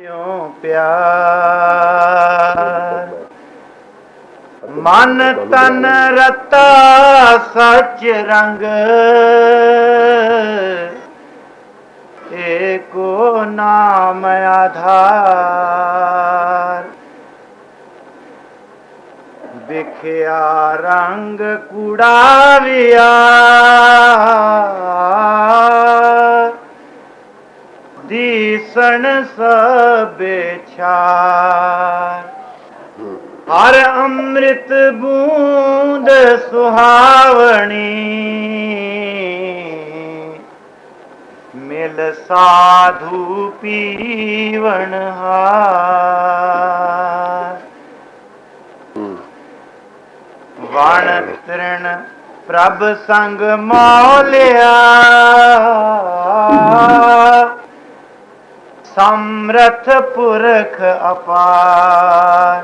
क्यों प्यार मन तन रता सच रंग एको नाम आधार बिखया रंग कुड़ाविया दीसण सबे छार हर अमृत बूंद सुहावनी मिल साधु पीवण हार वण तृण प्रभ संग मौलिया समर्थ पुरख अपार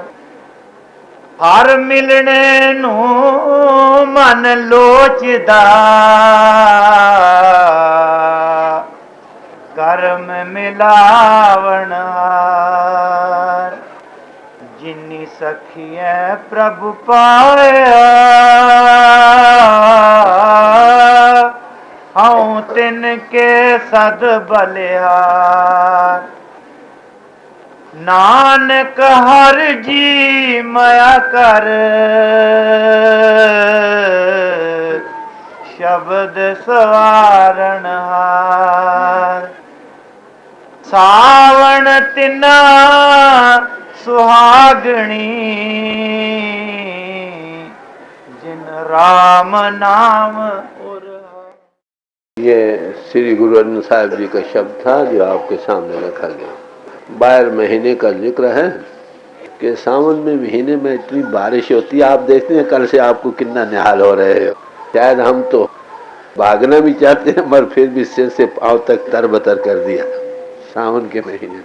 हर मिलने नू मन लोचदा कर्म मिलावण हार जिन्नी सखिए प्रभु पाया हूँ तिनके सद बलिहार नानक हर जी माया कर शब्द सवारण हार सावण तिना सुहागणी जिन राम नाम और ये श्री गुरु अर्जन साहिब जी का शब्द था जो आपके सामने रखा गया। 12 महीने का जिक्र है कि सावन में महीने में इतनी बारिश होती है। आप देखते हैं कल से आपको कितना निहाल हो रहे हो। शायद हम तो भागना भी चाहते हैं मगर फिर भी सिर से पांव तक तरबतर कर दिया सावन के महीने में।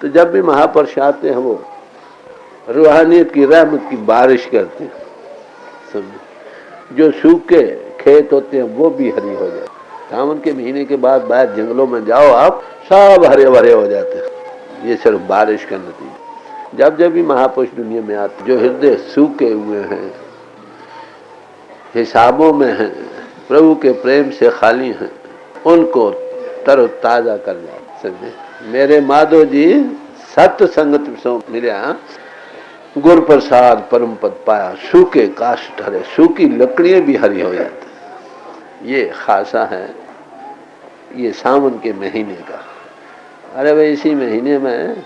तो जब भी महापुरुष आते हैं वो रूहानियत की रहमत की बारिश करते हैं। समझे, जो सूखे खेत होते हैं वो भी हरी हो जाते। सावन के महीने के बाद बाहर जंगलों में जाओ आप, सब हरे भरे हो जाते हैं। ये सिर्फ बारिश का नतीजा। जब जब भी महापुरुष दुनिया में आते, जो हृदय सूखे हुए हैं, हिसाबों में हैं, प्रभु के प्रेम से खाली हैं, उनको तरोताजा कर जाते। समझे, मेरे माधव जी सत्य संगत से मिले, गुर प्रसाद परम पद पाया, सूखे काष्ठ हरे, सूखी लकड़ियां भी हरी हो जाती। ये खासा है ये सावन के महीने का। अरे भाई, इसी महीने में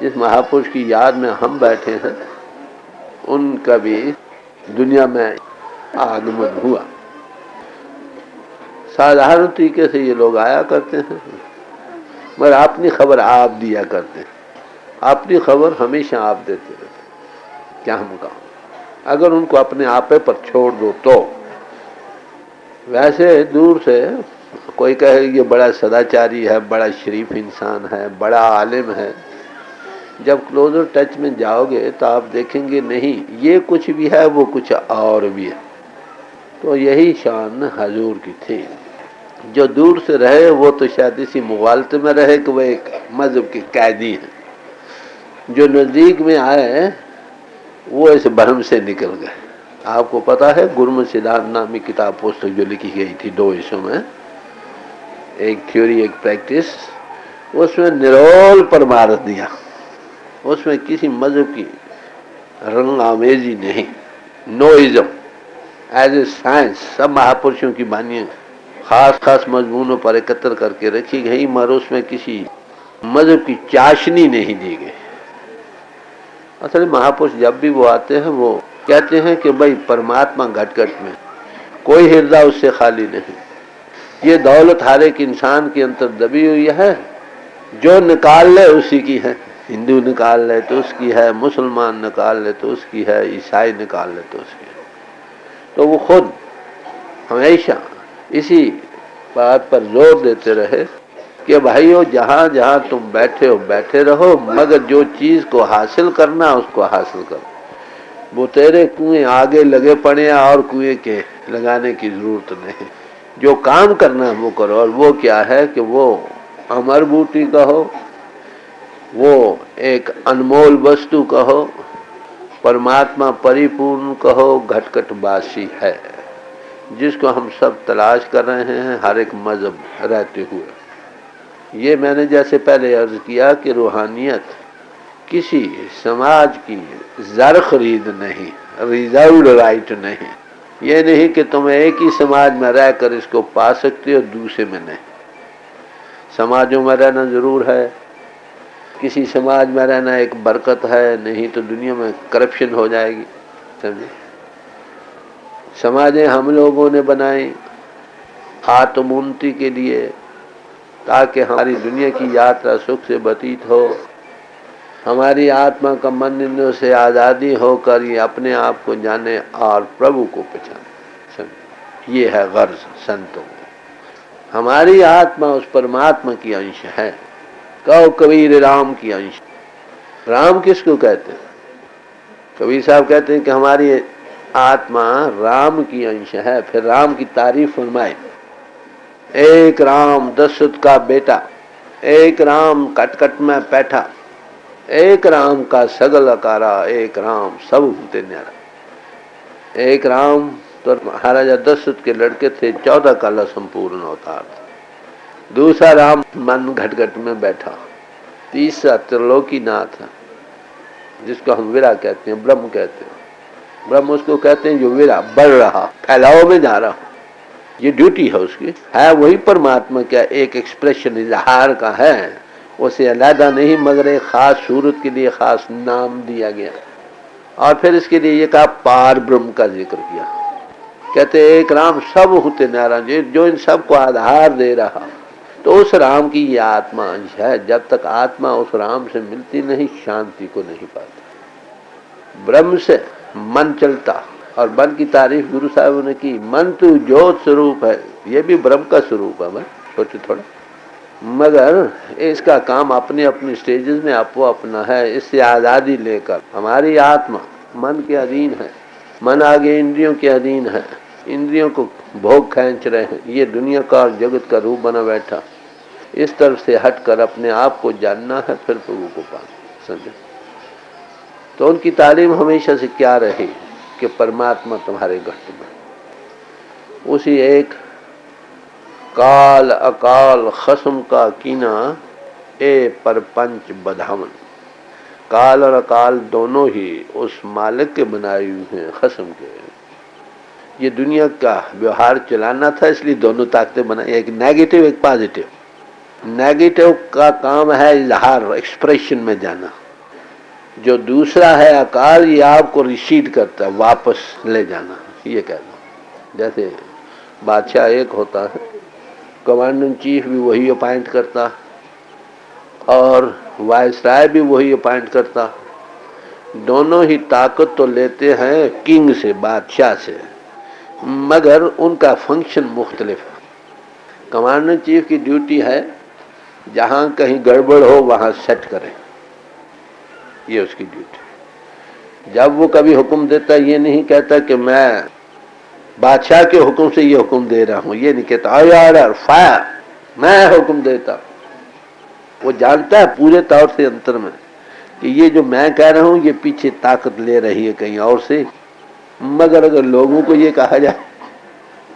जिस महापुरुष की याद में हम बैठे हैं उनका भी दुनिया में आगमन हुआ। साधारण तरीके से ये लोग आया करते हैं मगर अपनी खबर आप दिया करते हैं। अपनी खबर हमेशा आप देते रहते। क्या हम कहा, अगर उनको अपने आपे पर छोड़ दो तो। वैसे दूर से कोई कहे ये बड़ा सदाचारी है, बड़ा शरीफ इंसान है, बड़ा आलिम है, जब क्लोजर टच में जाओगे तो आप देखेंगे नहीं, ये कुछ भी है वो कुछ और भी है। तो यही शान हजूर की थी। जो दूर से रहे वो तो शायद इसी मुगालते में रहे कि वह एक मजहब के कैदी हैं। जो नज़दीक में आए वो इस भ्रम से निकल गए। आपको पता है गुरमत सिद्धांत नामी किताब पुस्तक जो लिखी गई थी 2 हिस्सों में, एक थ्योरी एक प्रैक्टिस, उसमें निरोल परमार्थ दिया। उसमें किसी मजहब की रंग आमेजी नहीं, नोइज्म एज ए साइंस। सब महापुरुषों की बानियां खास खास मजमूनों पर एकत्र करके रखी गई मगर उसमें किसी मजहब की चाशनी नहीं दी गई। असल महापुरुष जब भी वो आते हैं वो कहते हैं कि भाई परमात्मा घट घट में, कोई हृदय उससे खाली नहीं। ये दौलत हर एक इंसान के अंदर दबी हुई है, जो निकाल ले उसी की है। हिंदू निकाल ले तो उसकी है, मुसलमान निकाल ले तो उसकी है, ईसाई निकाल ले तो उसकी है। तो वो खुद हमेशा इसी बात पर जोर देते रहे कि भाइयों जहाँ जहाँ तुम बैठे हो बैठे रहो, मगर जो चीज़ को हासिल करना उसको हासिल करो। वो तेरे कुएं आगे लगे पड़े हैं और कुएं के लगाने की जरूरत नहीं। जो काम करना है वो करो। और वो क्या है कि वो अमर बूटी का हो वो एक अनमोल वस्तु कहो, परमात्मा परिपूर्ण कहो, घटघटवासी है, जिसको हम सब तलाश कर रहे हैं हर एक मजहब रहते हुए। ये मैंने जैसे पहले अर्ज किया कि रूहानियत किसी समाज की जर खरीद नहीं, रिजर्व राइट नहीं। ये नहीं कि तुम एक ही समाज में रहकर इसको पा सकते हो, दूसरे में नहीं। समाजों में रहना जरूर है, किसी समाज में रहना एक बरकत है, नहीं तो दुनिया में करप्शन हो जाएगी, समझे। समाजें हम लोगों ने बनाई आत्मोन्नति के लिए, ताकि हमारी दुनिया की यात्रा सुख से व्यतीत हो, हमारी आत्मा का मन इंद्रियों से आज़ादी होकर ये अपने आप को जाने और प्रभु को पहचाने। ये है गर्ज संतों को। हमारी आत्मा उस परमात्मा की अंश है। कहो कबीर राम की अंश। राम किसको कहते हैं? कबीर साहब कहते हैं कि हमारी आत्मा राम की अंश है। फिर राम की तारीफ फरमाए, एक राम दशरथ का बेटा, एक राम कटकट में बैठा, एक राम का सगल अकारा, एक राम सब भूते न्यारा। एक राम तो महाराजा दशरथ के लड़के थे, 14 काला संपूर्ण अवतार थे। दूसरा राम मन घटघट में बैठा। तीसरा त्रिलोकीनाथ, जिसको हम विरा कहते हैं, ब्रह्म कहते हैं। ब्रह्म उसको कहते हैं जो विरा बढ़ रहा, फैलाव में जा रहा, ये ड्यूटी है उसकी। है वही परमात्मा का एक एक्सप्रेशन इजहार का है, उसे अलहदा नहीं, मगर एक खास सूरत के लिए खास नाम दिया गया। और फिर इसके लिए ये कहा पार ब्रह्म का जिक्र किया। कहते एक राम सब होते नारायण, जो इन सब को आधार दे रहा, तो उस राम की ये आत्मा अंश है। जब तक आत्मा उस राम से मिलती नहीं, शांति को नहीं पाती। ब्रह्म से मन चलता, और मन की तारीफ गुरु साहब ने की। मन तो ज्योत स्वरूप है, ये भी ब्रह्म का स्वरूप है। मैं सोचे थोड़ा, मगर इसका काम अपने अपने स्टेजेस में आपको अपना है। इससे आज़ादी लेकर हमारी आत्मा मन के अधीन है, मन आगे इंद्रियों के अधीन है, इंद्रियों को भोग खींच रहे हैं। ये दुनिया का और जगत का रूप बना बैठा। इस तरफ से हटकर अपने आप को जानना है, फिर प्रभु को पाना, समझे। तो उनकी तालीम हमेशा से क्या रही कि परमात्मा तुम्हारे घट में, उसी एक काल अकाल खसम का कीना ए परपंच बधावन। काल और अकाल दोनों ही उस मालिक के बनाए हुए हैं, खसम के। ये दुनिया का व्यवहार चलाना था, इसलिए दोनों ताकतें बनाई, एक नेगेटिव एक पॉजिटिव। नेगेटिव का काम है इजहार, एक्सप्रेशन में जाना। जो दूसरा है अकाल, ये आपको रिसीड करता है, वापस ले जाना, ये कहना। जैसे बादशाह एक होता है, कमांडर इन चीफ भी वही अपॉइंट करता, और वायसराय भी वही अपॉइंट करता। दोनों ही ताकत तो लेते हैं किंग से, बादशाह से, मगर उनका फंक्शन मुख्तलिफ है। कमांडर इन चीफ की ड्यूटी है जहां कहीं गड़बड़ हो वहां सेट करें, ये उसकी ड्यूटी। जब वो कभी हुक्म देता, ये नहीं कहता कि मैं बादशाह के हुक्म से ये हुक्म दे रहा हूं, ये नहीं कहता ऑर्डर फायर, मैं हुक्म देता। वो जानता है पूरे तौर से अंतर में कि ये जो मैं कह रहा हूं ये पीछे ताकत ले रही है कहीं और से। मगर अगर लोगों को ये कहा जाए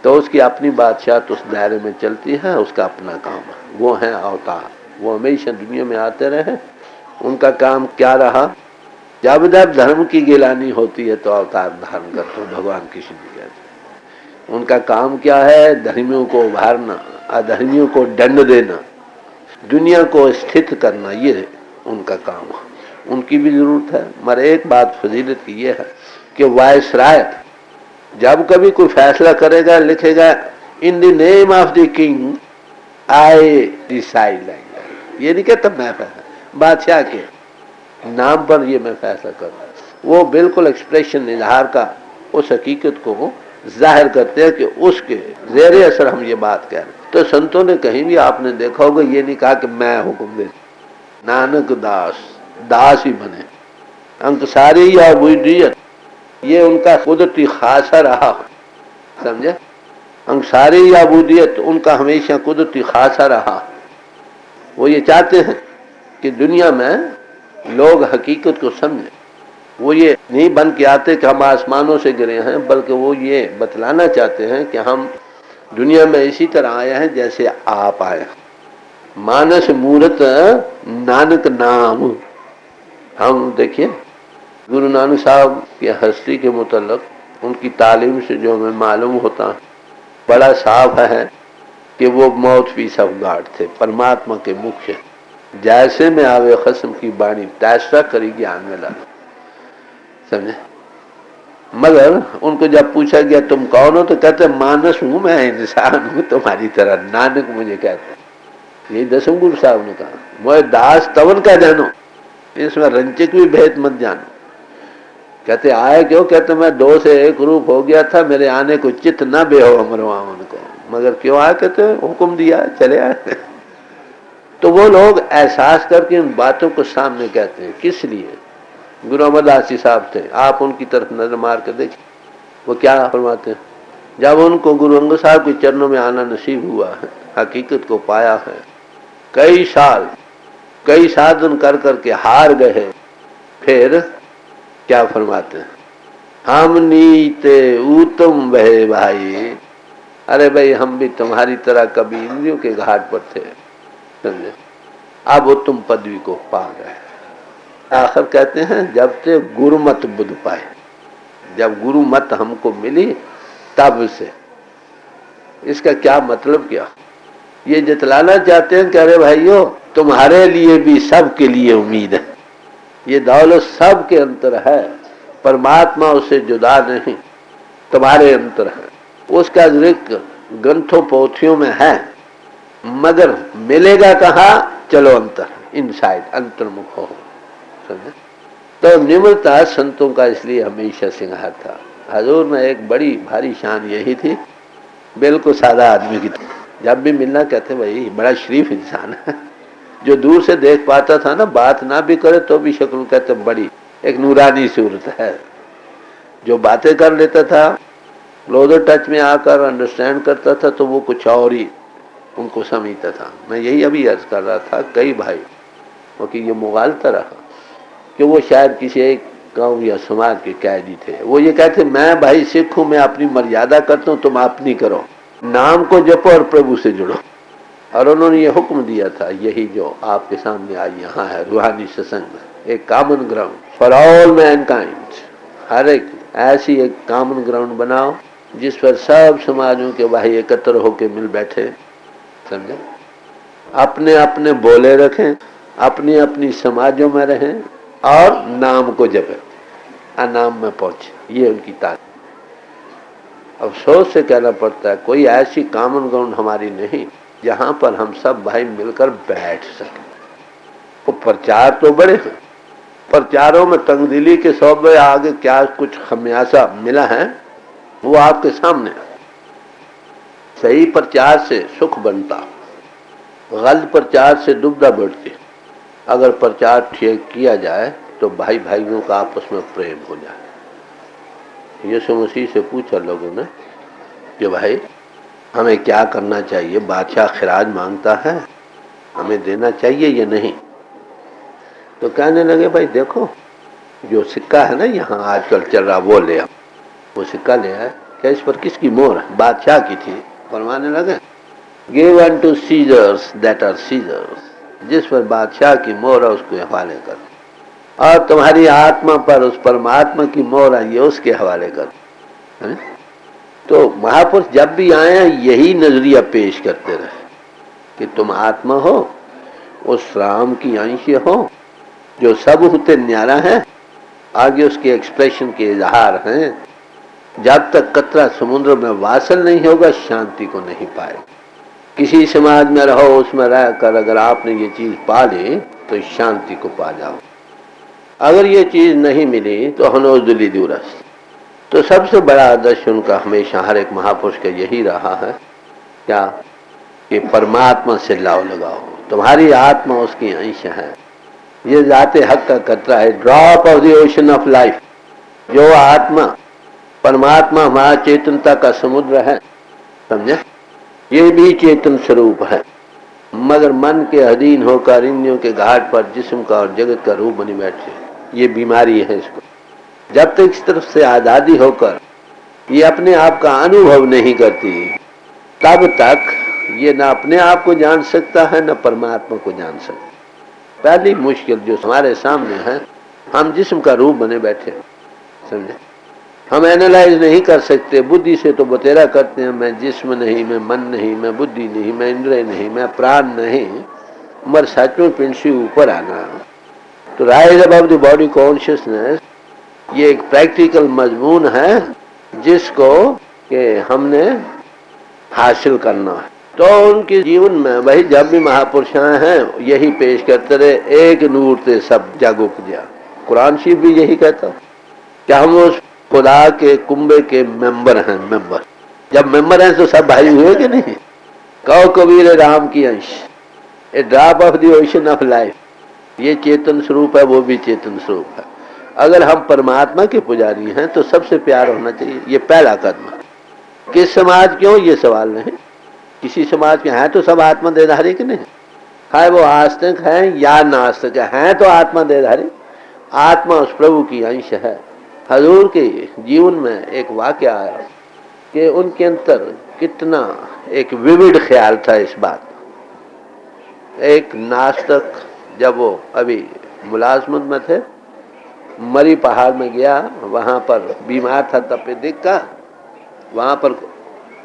तो उसकी अपनी बादशाह तो उस दायरे में चलती है, उसका अपना काम है। वो है अवतार, वो हमेशा दुनिया में आते रहे। उनका काम क्या रहा, जब जब धर्म की गिलानी होती है तो अवतार धारण करते हो, भगवान कृष्ण जी कहते। उनका काम क्या है, धर्मियों को उभारना, अधर्मियों को दंड देना, दुनिया को स्थित करना, ये उनका काम है। उनकी भी जरूरत है। मगर एक बात फजीलत की ये है कि वायसराय जब कभी कोई फैसला करेगा, लिखेगा in the name of the king I decide, ये नहीं कहता मैं फैसला, बादशाह के नाम पर ये मैं फैसला करूँ। वो बिल्कुल एक्सप्रेशन इजहार का उस हकीकत को जाहिर करते हैं कि उसके ज़ेरे असर हम ये बात कह रहे हैं। तो संतों ने कहीं भी आपने देखा होगा ये नहीं कहा कि मैं हुक्म दे, नानक दास दास ही बने। अंकसारी या बुद्धियत ये उनका कुदरती खासा रहा, समझे। अंकसारी याबूदियत उनका हमेशा कुदरती खासा रहा। वो ये चाहते हैं कि दुनिया में लोग हकीकत को समझे। वो ये नहीं बन के आते कि हम आसमानों से गिरे हैं, बल्कि वो ये बतलाना चाहते हैं कि हम दुनिया में इसी तरह आए हैं जैसे आप आए। मानस मूरत नानक नाम। हम देखिए गुरु नानक साहब की हस्ती के मुतल्लिक उनकी तालीम से जो हमें मालूम होता है, बड़ा साफ है कि वो माउथ पीस ऑफ गॉड थे, परमात्मा के मुख से। जैसे में आवे खस्म की बाणी तैसरा करी ज्ञान में लाना, समझे। मगर उनको जब पूछा गया तुम कौन हो, तो कहते मानस हूं, मैं इंसान हूं तुम्हारी तरह, नानक मुझे कहते। यही दसम गुरु साहब ने कहा, मोए दास तवन का जानो, इसमें रंचिक भी भेद मत जानो। कहते आए क्यों, कहते मैं दो से एक रूप हो गया था, मेरे आने को चित्त न बेहो अमरवा उनको, मगर क्यों आए, कहते हुक्म दिया चले आए। तो वो लोग एहसास करके उन बातों को सामने कहते हैं। किस लिए? गुरु अमरदास जी साहब थे, आप उनकी तरफ नजर मार कर देखिए वो क्या फरमाते हैं। जब उनको गुरु अंगद साहब के चरणों में आना नसीब हुआ है, हकीकत को पाया है, कई साल कई साधन कर करके हार गए, फिर क्या फरमाते हैं, हम नीते उत्तम वह भाई, अरे भाई हम भी तुम्हारी तरह कभी इंद्रियों के घाट पर थे, समझे, अब वो तुम पदवी को पा गए। आखिर कहते हैं जब से गुरुमत बुध पाए, जब गुरुमत हमको मिली तब से। इसका क्या मतलब, क्या ये जतलाना चाहते हैं कि अरे भाइयों तुम्हारे लिए भी सबके लिए उम्मीद है, ये दौलत सबके अंतर है, परमात्मा उससे जुदा नहीं, तुम्हारे अंतर है, उसका जिक्र ग्रंथों पोथियों में है, मगर मिलेगा कहाँ, चलो अंतर, इनसाइड, अंतर्मुख हो, समझे। तो निम्रता संतों का इसलिए हमेशा सिंगार था। हजूर में एक बड़ी भारी शान यही थी, बिल्कुल सादा आदमी की थी। जब भी मिलना कहते भाई बड़ा शरीफ इंसान है, जो दूर से देख पाता था ना, बात ना भी करे तो भी शक्ल कहते बड़ी एक नूरानी सूरत है। जो बातें कर लेता था, क्लोजर टच में आकर अंडरस्टैंड करता था, तो वो कुछ और ही उनको समझता था। मैं यही अभी अर्ज कर रहा था कई भाई क्योंकि ये मुगालता रहा कि वो शायद किसी एक गांव या समाज के कैदी थे। वो ये कहते मैं भाई सिख हूं, मैं अपनी मर्यादा करता हूं, तुम अपनी करो, नाम को जपो और प्रभु से जुड़ो। और उन्होंने ये हुक्म दिया था, यही जो आपके सामने आज यहाँ है रूहानी सत्संग, एक common ground for all mankind, हर एक ऐसी एक कॉमन ग्राउंड बनाओ जिस पर सब समाजों के भाई एकत्र होकर मिल बैठे, समझे, अपने अपने बोले रखें, अपनी अपनी समाजों में रहें और नाम को जपें, नाम में पहुंचे। ये उनकी ताकत। अफसोस से कहना पड़ता है कोई ऐसी कॉमन ग्राउंड हमारी नहीं जहां पर हम सब भाई मिलकर बैठ सकें। वो प्रचार तो बड़े हैं, प्रचारों में तंगदिली के सौबे आगे क्या कुछ खमियाजा मिला है वो आपके सामने। सही प्रचार से सुख बनता, गलत प्रचार से दुविधा बढ़ती। अगर प्रचार ठीक किया जाए तो भाई भाइयों का आपस में प्रेम हो जाए। यीशु मसीह से पूछा लोगों ने कि भाई हमें क्या करना चाहिए, बादशाह खिराज मांगता है, हमें देना चाहिए या नहीं। तो कहने लगे भाई देखो जो सिक्का है ना यहाँ आजकल चल रहा वो ले आओ। वो सिक्का ले आए, क्या इस पर किसकी मोहर है? बादशाह की थी। फरमाने लगे give unto Caesar's that are Caesar's, जिस पर बादशाह की मोहर है उसको हवाले कर, और तुम्हारी आत्मा पर उस परमात्मा की मोहर है ये उसके हवाले कर। है? तो महापुरुष जब भी आए हैं यही नजरिया पेश करते रहे कि तुम आत्मा हो, उस राम की अंश हो जो सब होते न्यारा है, आगे उसके एक्सप्रेशन के इजहार हैं। जब तक कतरा समुद्र में वासल नहीं होगा शांति को नहीं पाए। किसी समाज में रहो, उसमें रहकर अगर आपने ये चीज पा ली तो शांति को पा जाओ। अगर ये चीज नहीं मिली तो हनोजली दूरस। तो सबसे बड़ा आदर्श उनका हमेशा हर एक महापुरुष का यही रहा है क्या, कि परमात्मा से लाव लगाओ, तुम्हारी आत्मा उसकी अंश है। ये जाते हक का कतरा है, drop of the ocean of life. जो आत्मा परमात्मा हमारा चेतनता का समुद्र है, समझे, ये भी चेतन स्वरूप है। मगर मन के अधीन होकर इंद्रियों के घाट पर जिस्म का और जगत का रूप बनी बैठे। ये बीमारी है इसको। जब तक इस तरफ से आजादी होकर ये अपने आप का अनुभव नहीं करती, तब तक ये न अपने आप को जान सकता है न परमात्मा को जान सकता। पहली मुश्किल जो हमारे सामने है, हम जिस्म का रूप बने बैठे, समझे। हम एनालाइज नहीं कर सकते, बुद्धि से तो बतेरा करते हैं, मैं जिस्म नहीं, मैं मन नहीं, मैं बुद्धि नहीं, मैं इंद्रिय नहीं, मैं प्राण नहीं, मगर सच में पिंड से ऊपर आना। तो rise above the body consciousness, ये एक प्रैक्टिकल मजमून है जिसको कि हमने हासिल करना है। तो उनके जीवन में वही जब भी महापुरुष हैं यही पेश करते रहे, एक नूर से सब जग उपजा। कुरान शरीफ भी यही कहता कि हम उस खुदा के कुंबे के मेंबर हैं। मेंबर जब मेंबर हैं तो सब भाई हुए कि नहीं। कहो कबीर राम की अंश, a drop of the ocean of life, ये चेतन स्वरूप है, वो भी चेतन स्वरूप है। अगर हम परमात्मा के पुजारी हैं तो सबसे प्यार होना चाहिए, ये पहला कदम है। किस समाज क्यों, ये सवाल नहीं। किसी समाज के हैं तो सब आत्मा देधारी कि नहीं, है वो आस्तिक हैं या नास्तिक हैं, तो आत्मा देधारी। आत्मा उस प्रभु की अंश है। हजूर के जीवन में एक वाकया आया कि उनके अंदर कितना एक विविड ख्याल था इस बात। एक नास्तिक जब वो अभी मुलाजमत में थे, मरी पहाड़ में गया, वहाँ पर बीमार था तपेदिक का, वहाँ पर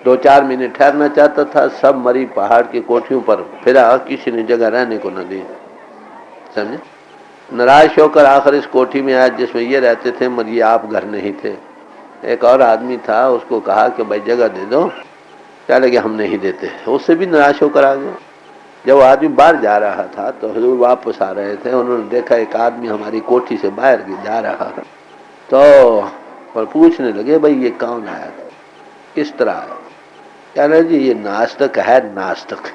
2-4 मिनट ठहरना चाहता था। सब मरी पहाड़ की कोठियों पर फिरा, किसी ने जगह रहने को न दी, समझे। नाराज होकर आखिर इस कोठी में आया जिसमें ये रहते थे, मगर ये आप घर नहीं थे। एक और आदमी था, उसको कहा कि भाई जगह दे दो, क्या लगे हम नहीं देते, उससे भी नाराज होकर आ गया। जब वो आदमी बाहर जा रहा था तो हुजूर वापस आ रहे थे, उन्होंने देखा एक आदमी हमारी कोठी से बाहर जा रहा है, तो पर पूछने लगे भाई ये कौन आया था, किस तरह आया। कह रहे जी ये नास्तिक है, नास्तिक,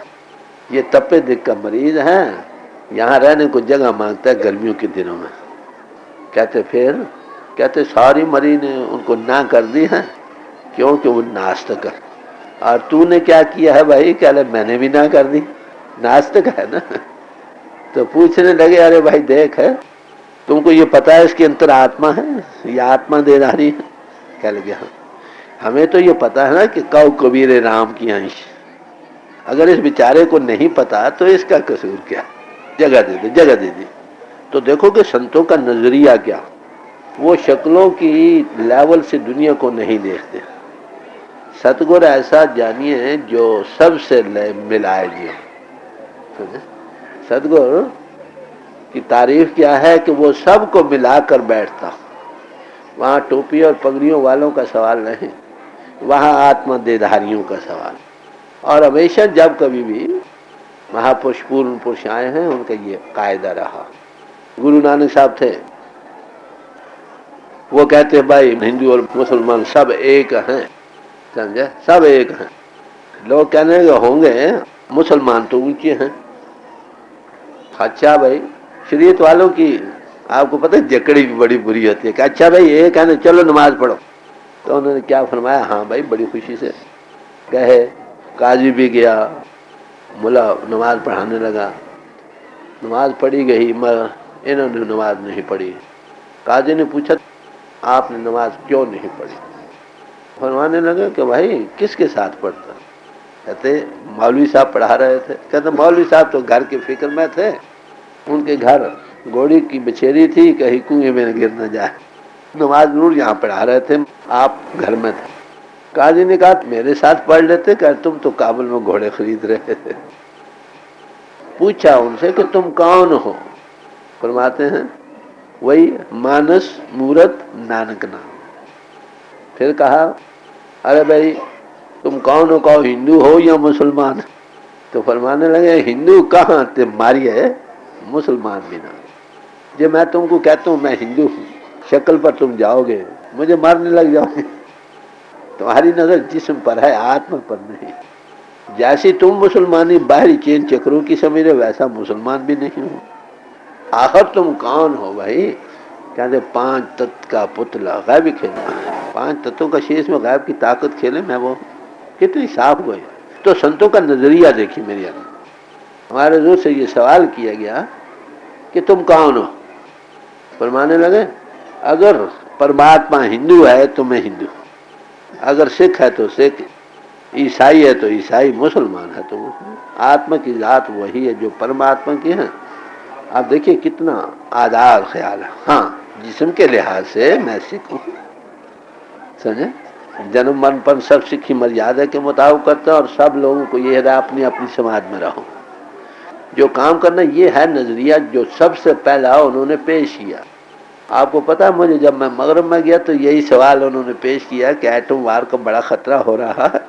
ये तपे दिक का मरीज है, यहाँ रहने को जगह मांगता है गर्मियों के दिनों में। कहते फिर, कहते सारी मरी ने उनको ना कर दी है क्योंकि वो नास्तिक है। और तूने क्या किया है भाई, कह रहे मैंने भी ना कर दी, नास्तिक है ना। तो पूछने लगे अरे भाई देख है, तुमको ये पता है इसके अंतर आत्मा है, ये आत्मा दे रही है। कह लगे हाँ, हमें तो ये पता है ना कि कौ कबीर राम की अंश। अगर इस बेचारे को नहीं पता तो इसका कसूर क्या, जगह दे दे, जगह दे दी। तो देखो कि संतों का नजरिया क्या, वो शक्लों की लेवल से दुनिया को नहीं देखते। सतगुरु ऐसा जानिए जो सबसे मिलाए जियो। सतगुरु की तारीफ क्या है कि वो सबको मिलाकर बैठता। वहाँ टोपी और पगड़ियों वालों का सवाल नहीं, वहाँ आत्मा देधारियों का सवाल। और हमेशा जब कभी भी महापुरुष पूर्ण पुरुष आए हैं उनका ये कायदा रहा। गुरु नानक साहब थे, वो कहते भाई हिंदू और मुसलमान सब एक हैं, समझे, सब एक हैं। लोग कहने होंगे मुसलमान तो ऊंचे हैं। अच्छा भाई, शरीयत वालों की आपको पता है जकड़ी भी बड़ी बुरी होती है कि अच्छा भाई ये कहने चलो नमाज पढ़ो। तो उन्होंने क्या फरमाया, हाँ भाई बड़ी खुशी से कहे। काजी भी गया, मुला नमाज पढ़ाने लगा, नमाज पढ़ी गई मगर इन्होंने नमाज नहीं पढ़ी। काजी ने पूछा आपने नमाज क्यों नहीं पढ़ी। फरमाने लगा कि भाई किसके साथ पढ़ता। कहते मौलवी साहब पढ़ा रहे थे। कहते मौलवी साहब तो घर के फिक्र में थे, उनके घर घोड़ी की बछेरी थी, कहीं कुएं में गिर न जाए। नमाज जरूर यहाँ पढ़ा रहे थे, आप घर में थे। काजी ने कहा मेरे साथ पढ़ लेते, कह तुम तो काबुल में घोड़े खरीद रहे थे। पूछा उनसे कि तुम कौन हो। फरमाते हैं वही मानस मूरत नानक नाम। फिर कहा अरे भाई तुम कौन हो, कहो हिंदू हो या मुसलमान। तो फरमाने लगे हिंदू कहाँ ते मारिए, मुसलमान भी ना। जब मैं तुमको कहता हूँ मैं हिंदू हूँ, शक्ल पर तुम जाओगे मुझे मारने लग जाओगे। तुम्हारी नजर जिस्म पर है, आत्मा पर नहीं। जैसी तुम मुसलमानी बाहरी चेन चक्रों की समझ रहे, वैसा मुसलमान भी नहीं हो। आखिर तुम कौन हो भाई। कहते 5 तत्व का पुतला गैब खेलना है, 5 तत्वों का शेष में गैब की ताकत खेले मैं वो। कितनी साफ हुई। तो संतों का नजरिया देखिए मेरी। हमारे हजूर से ये सवाल किया गया कि तुम कौन हो? फरमाने लगे अगर परमात्मा हिंदू है तो मैं हिंदू, अगर सिख है तो सिख, ईसाई है तो ईसाई, मुसलमान है तो मुसलमान। आत्मा की जात वही है जो परमात्मा की है। आप देखिए कितना आधार ख्याल है। हाँ, जिस्म के लिहाज से मैं सिख हूँ, समझे? जन्म मरणपन सब सिखी मर्यादा के मुताबिक करते हैं और सब लोगों को ये है अपनी अपनी समाज में रहो। जो काम करना ये है नजरिया जो सबसे पहला उन्होंने पेश किया। आपको पता है, मुझे जब मैं मगरब में गया तो यही सवाल उन्होंने पेश किया कि एटम वार का बड़ा खतरा हो रहा है,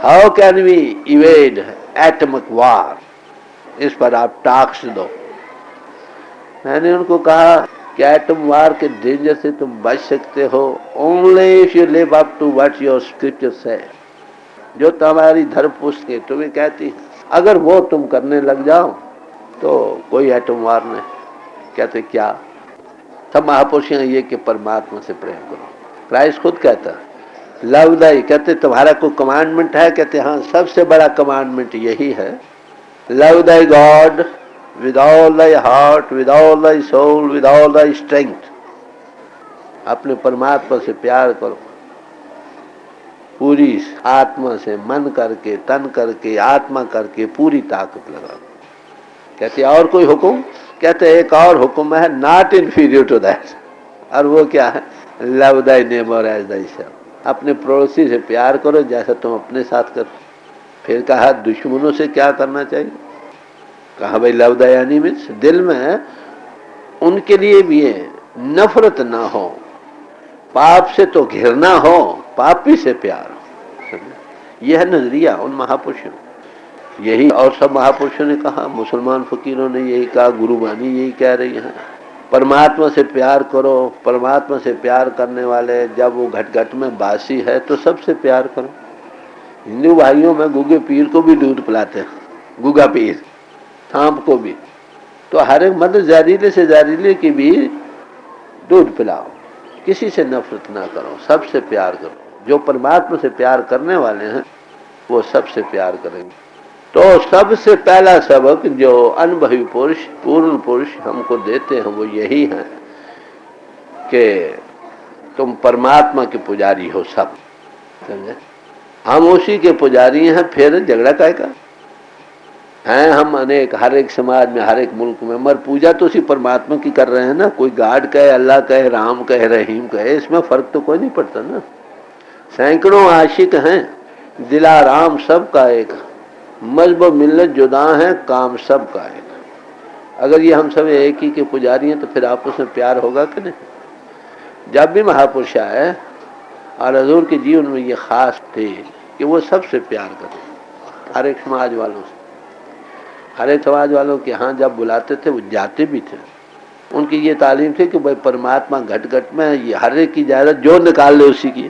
how can we evade atomic war, इस पर आप टॉक्स दो। मैंने उनको कहा कि एटम वार के डेंजर से तुम बच सकते हो only if you live up to what your scriptures है, जो तुम्हारी धर्म पुस्तकें तुम्हें कहती हैं, अगर वो तुम करने लग जाओ तो कोई एटम वार नहीं। कहते क्या? सब महापुरुषों ये कि परमात्मा से प्रेम करो। क्राइस्ट खुद कहता है लव दाई। कहते तुम्हारा कोई कमांडमेंट है? कहते हाँ, सबसे बड़ा कमांडमेंट यही है, love thy God with all thy heart, with all thy soul, with all thy strength। अपने परमात्मा से प्यार करो पूरी आत्मा से, मन करके, तन करके, आत्मा करके, पूरी ताकत लगा। कहते और कोई हुक्म? कहते एक और हुक्म है, नॉट इंफीरियर टू दैट, और वो क्या है? Love thy neighbour as thy self. अपने पड़ोसी से प्यार करो जैसा तुम अपने साथ करो। फिर कहा दुश्मनों से क्या करना चाहिए? कहा भाई लव द एनिमीज, दिल में उनके लिए भी है नफरत ना हो, पाप से तो घिरना हो, पापी से प्यार हो। यह है नजरिया उन महापुरुषों, यही और सब महापुरुषों ने कहा, मुसलमान फकीरों ने यही कहा, गुरुबानी यही कह रही है, परमात्मा से प्यार करो। परमात्मा से प्यार करने वाले जब वो घट घट में बासी है तो सबसे प्यार करो। हिंदू भाइयों में गुगे पीर को भी दूध पिलाते हैं, गुगा पीर, सांप को भी, तो हर एक मतलब जहरीले से जहरीले की भी दूध पिलाओ। किसी से नफरत ना करो, सबसे प्यार करो। जो परमात्मा से प्यार करने वाले हैं वो सबसे प्यार करेंगे। तो सबसे पहला सबक जो अनुभवी पुरुष, पूर्ण पुरुष हमको देते हैं वो यही है कि तुम परमात्मा के पुजारी हो सब, समझे? हम उसी के पुजारी हैं, फिर झगड़ा काय का हैं? हम अनेक, हर एक समाज में, हर एक मुल्क में, मगर पूजा तो उसी परमात्मा की कर रहे हैं ना। कोई गाड कहे, अल्लाह कहे, राम कहे, रहीम कहे, इसमें फर्क तो कोई नहीं पड़ता ना। सैकड़ों आशिक हैं, दिलाराम सबका एक, मजहब मिल्लत जुदा है, काम सबका एक। अगर ये हम सब एक ही के पुजारी हैं तो फिर आपस में प्यार होगा कि नहीं? जब भी महापुरुष आए और हजूर के जीवन में ये खास थे कि वो सबसे प्यार करते, हर एक समाज वालों से। हर एक समाज वालों के यहाँ जब बुलाते थे वो जाते भी थे। उनकी ये तालीम थी कि भाई परमात्मा घट घट में, ये हर एक की जायदाद जो निकाल ले उसी की।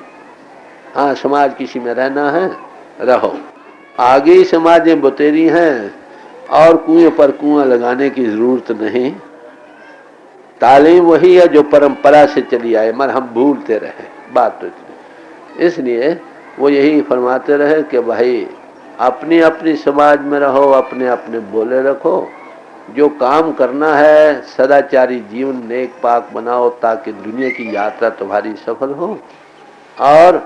हाँ, समाज किसी में रहना है रहो, आगे ही समाजें बतेरी हैं और कुएं पर कुआं लगाने की जरूरत नहीं। तालीम वही है जो परंपरा से चली आए, मगर हम भूलते रहे, बात तो इतनी। इसलिए वो यही फरमाते रहे कि भाई अपनी अपनी समाज में रहो, अपने अपने बोले रखो, जो काम करना है सदाचारी जीवन नेक पाक बनाओ ताकि दुनिया की यात्रा तुम्हारी सफल हो और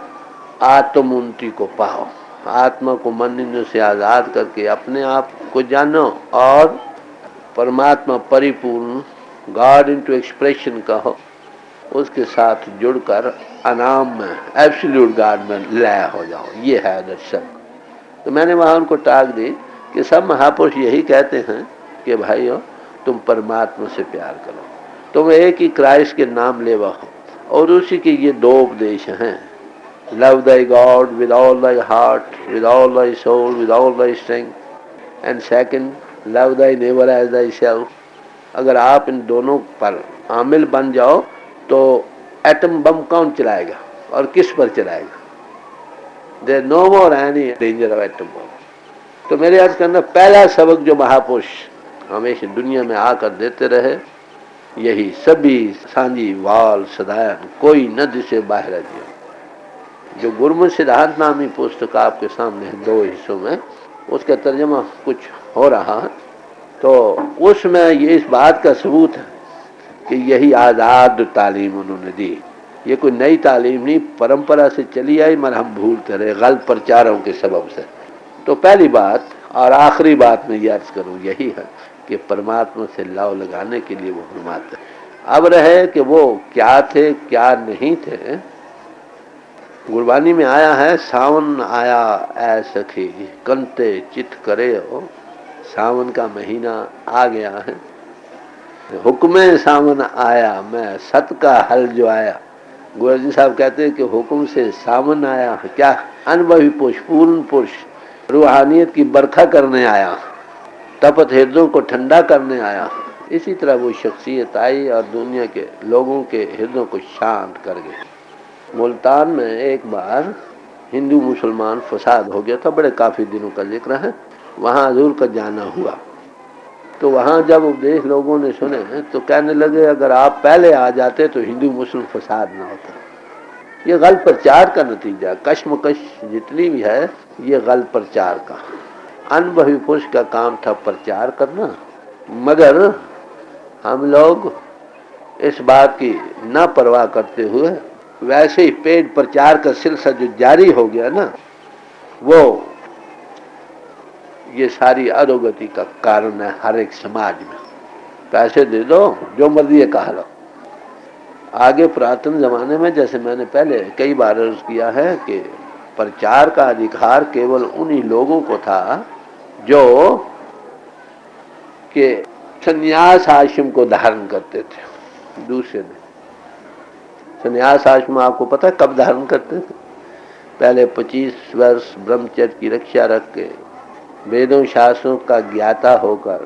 आत्म उन्नति को पाओ। आत्मा को मन इंद्रियों से आज़ाद करके अपने आप को जानो और परमात्मा परिपूर्ण, गॉड इनटू एक्सप्रेशन कहो, उसके साथ जुड़कर अनाम में, एब्सोल्यूट गॉड में लय हो जाओ। ये है दर्शन। तो मैंने वहाँ उनको टाक दी कि सब महापुरुष यही कहते हैं कि भाइयों तुम परमात्मा से प्यार करो, तुम एक ही क्राइस्ट के नाम ले वहो, और उसी के ये दो उपदेश हैं, love thy God with all thy heart, with all thy soul, with all thy strength, and second love thy neighbour as thy self. अगर आप इन दोनों पर आमिल बन जाओ तो एटम बम कौन चलाएगा और किस पर चलाएगा? There is no more any danger of atom bomb। तो मेरे अर्ज करना पहला सबक जो महापुरुष हमेशा दुनिया में आकर देते रहे यही, सभी सांझी वाल सदायन कोई न दिसे बाहर जियो। जो गुरमुख सिद्धांत नामी पुस्तक आपके सामने है 2 हिस्सों में, उसका तर्जमा कुछ हो रहा है, तो उसमें ये इस बात का सबूत है कि यही आज़ाद तालीम उन्होंने दी। ये कोई नई तालीम नहीं, परंपरा से चली आई, मगर हम भूलते रहे गलत प्रचारों के सबब से। तो पहली बात और आखिरी बात मैं ये अर्ज करूँ यही है कि परमात्मा से लव लगाने के लिए वो फरमाते हैं। अब रहे कि वो क्या थे क्या नहीं थे, गुरबानी में आया है, सावन आया ऐ सखी कंते चित करे हो, सावन का महीना आ गया है, हुक्मे सावन आया मैं सत का हल जो आया। गुरु जी साहब कहते हैं कि हुक्म से सावन आया, क्या अनुभवी पुरुष, पूर्ण पुरुष, रूहानियत की बरखा करने आया, तपत हृदयों को ठंडा करने आया। इसी तरह वो शख्सियत आई और दुनिया के लोगों के हृदयों को शांत कर गई। मुल्तान में एक बार हिंदू मुसलमान फसाद हो गया था, बड़े काफ़ी दिनों का जिक्र है। वहाँ हजूर का जाना हुआ, तो वहाँ जब उपदेश लोगों ने सुने तो कहने लगे अगर आप पहले आ जाते तो हिंदू मुस्लिम फसाद ना होता। ये गलत प्रचार का नतीजा, कश्मकश जितनी भी है ये गलत प्रचार का। अनुभवी पुरुष का काम था प्रचार करना, मगर हम लोग इस बात की न परवाह करते हुए वैसे ही पेड प्रचार का सिलसिला जो जारी हो गया ना, वो ये सारी अधोगति का कारण है। हर एक समाज में पैसे दे दो, जो मर्जी कहा लो। आगे पुरातन जमाने में, जैसे मैंने पहले कई बार अर्ज किया है कि प्रचार का अधिकार केवल उन्हीं लोगों को था जो कि संन्यास आश्रम को धारण करते थे। दूसरे ने संन्यास आश्रम आपको पता है कब धारण करते थे? पहले 25 वर्ष ब्रह्मचर्य की रक्षा रख के वेदों शास्त्रों का ज्ञाता होकर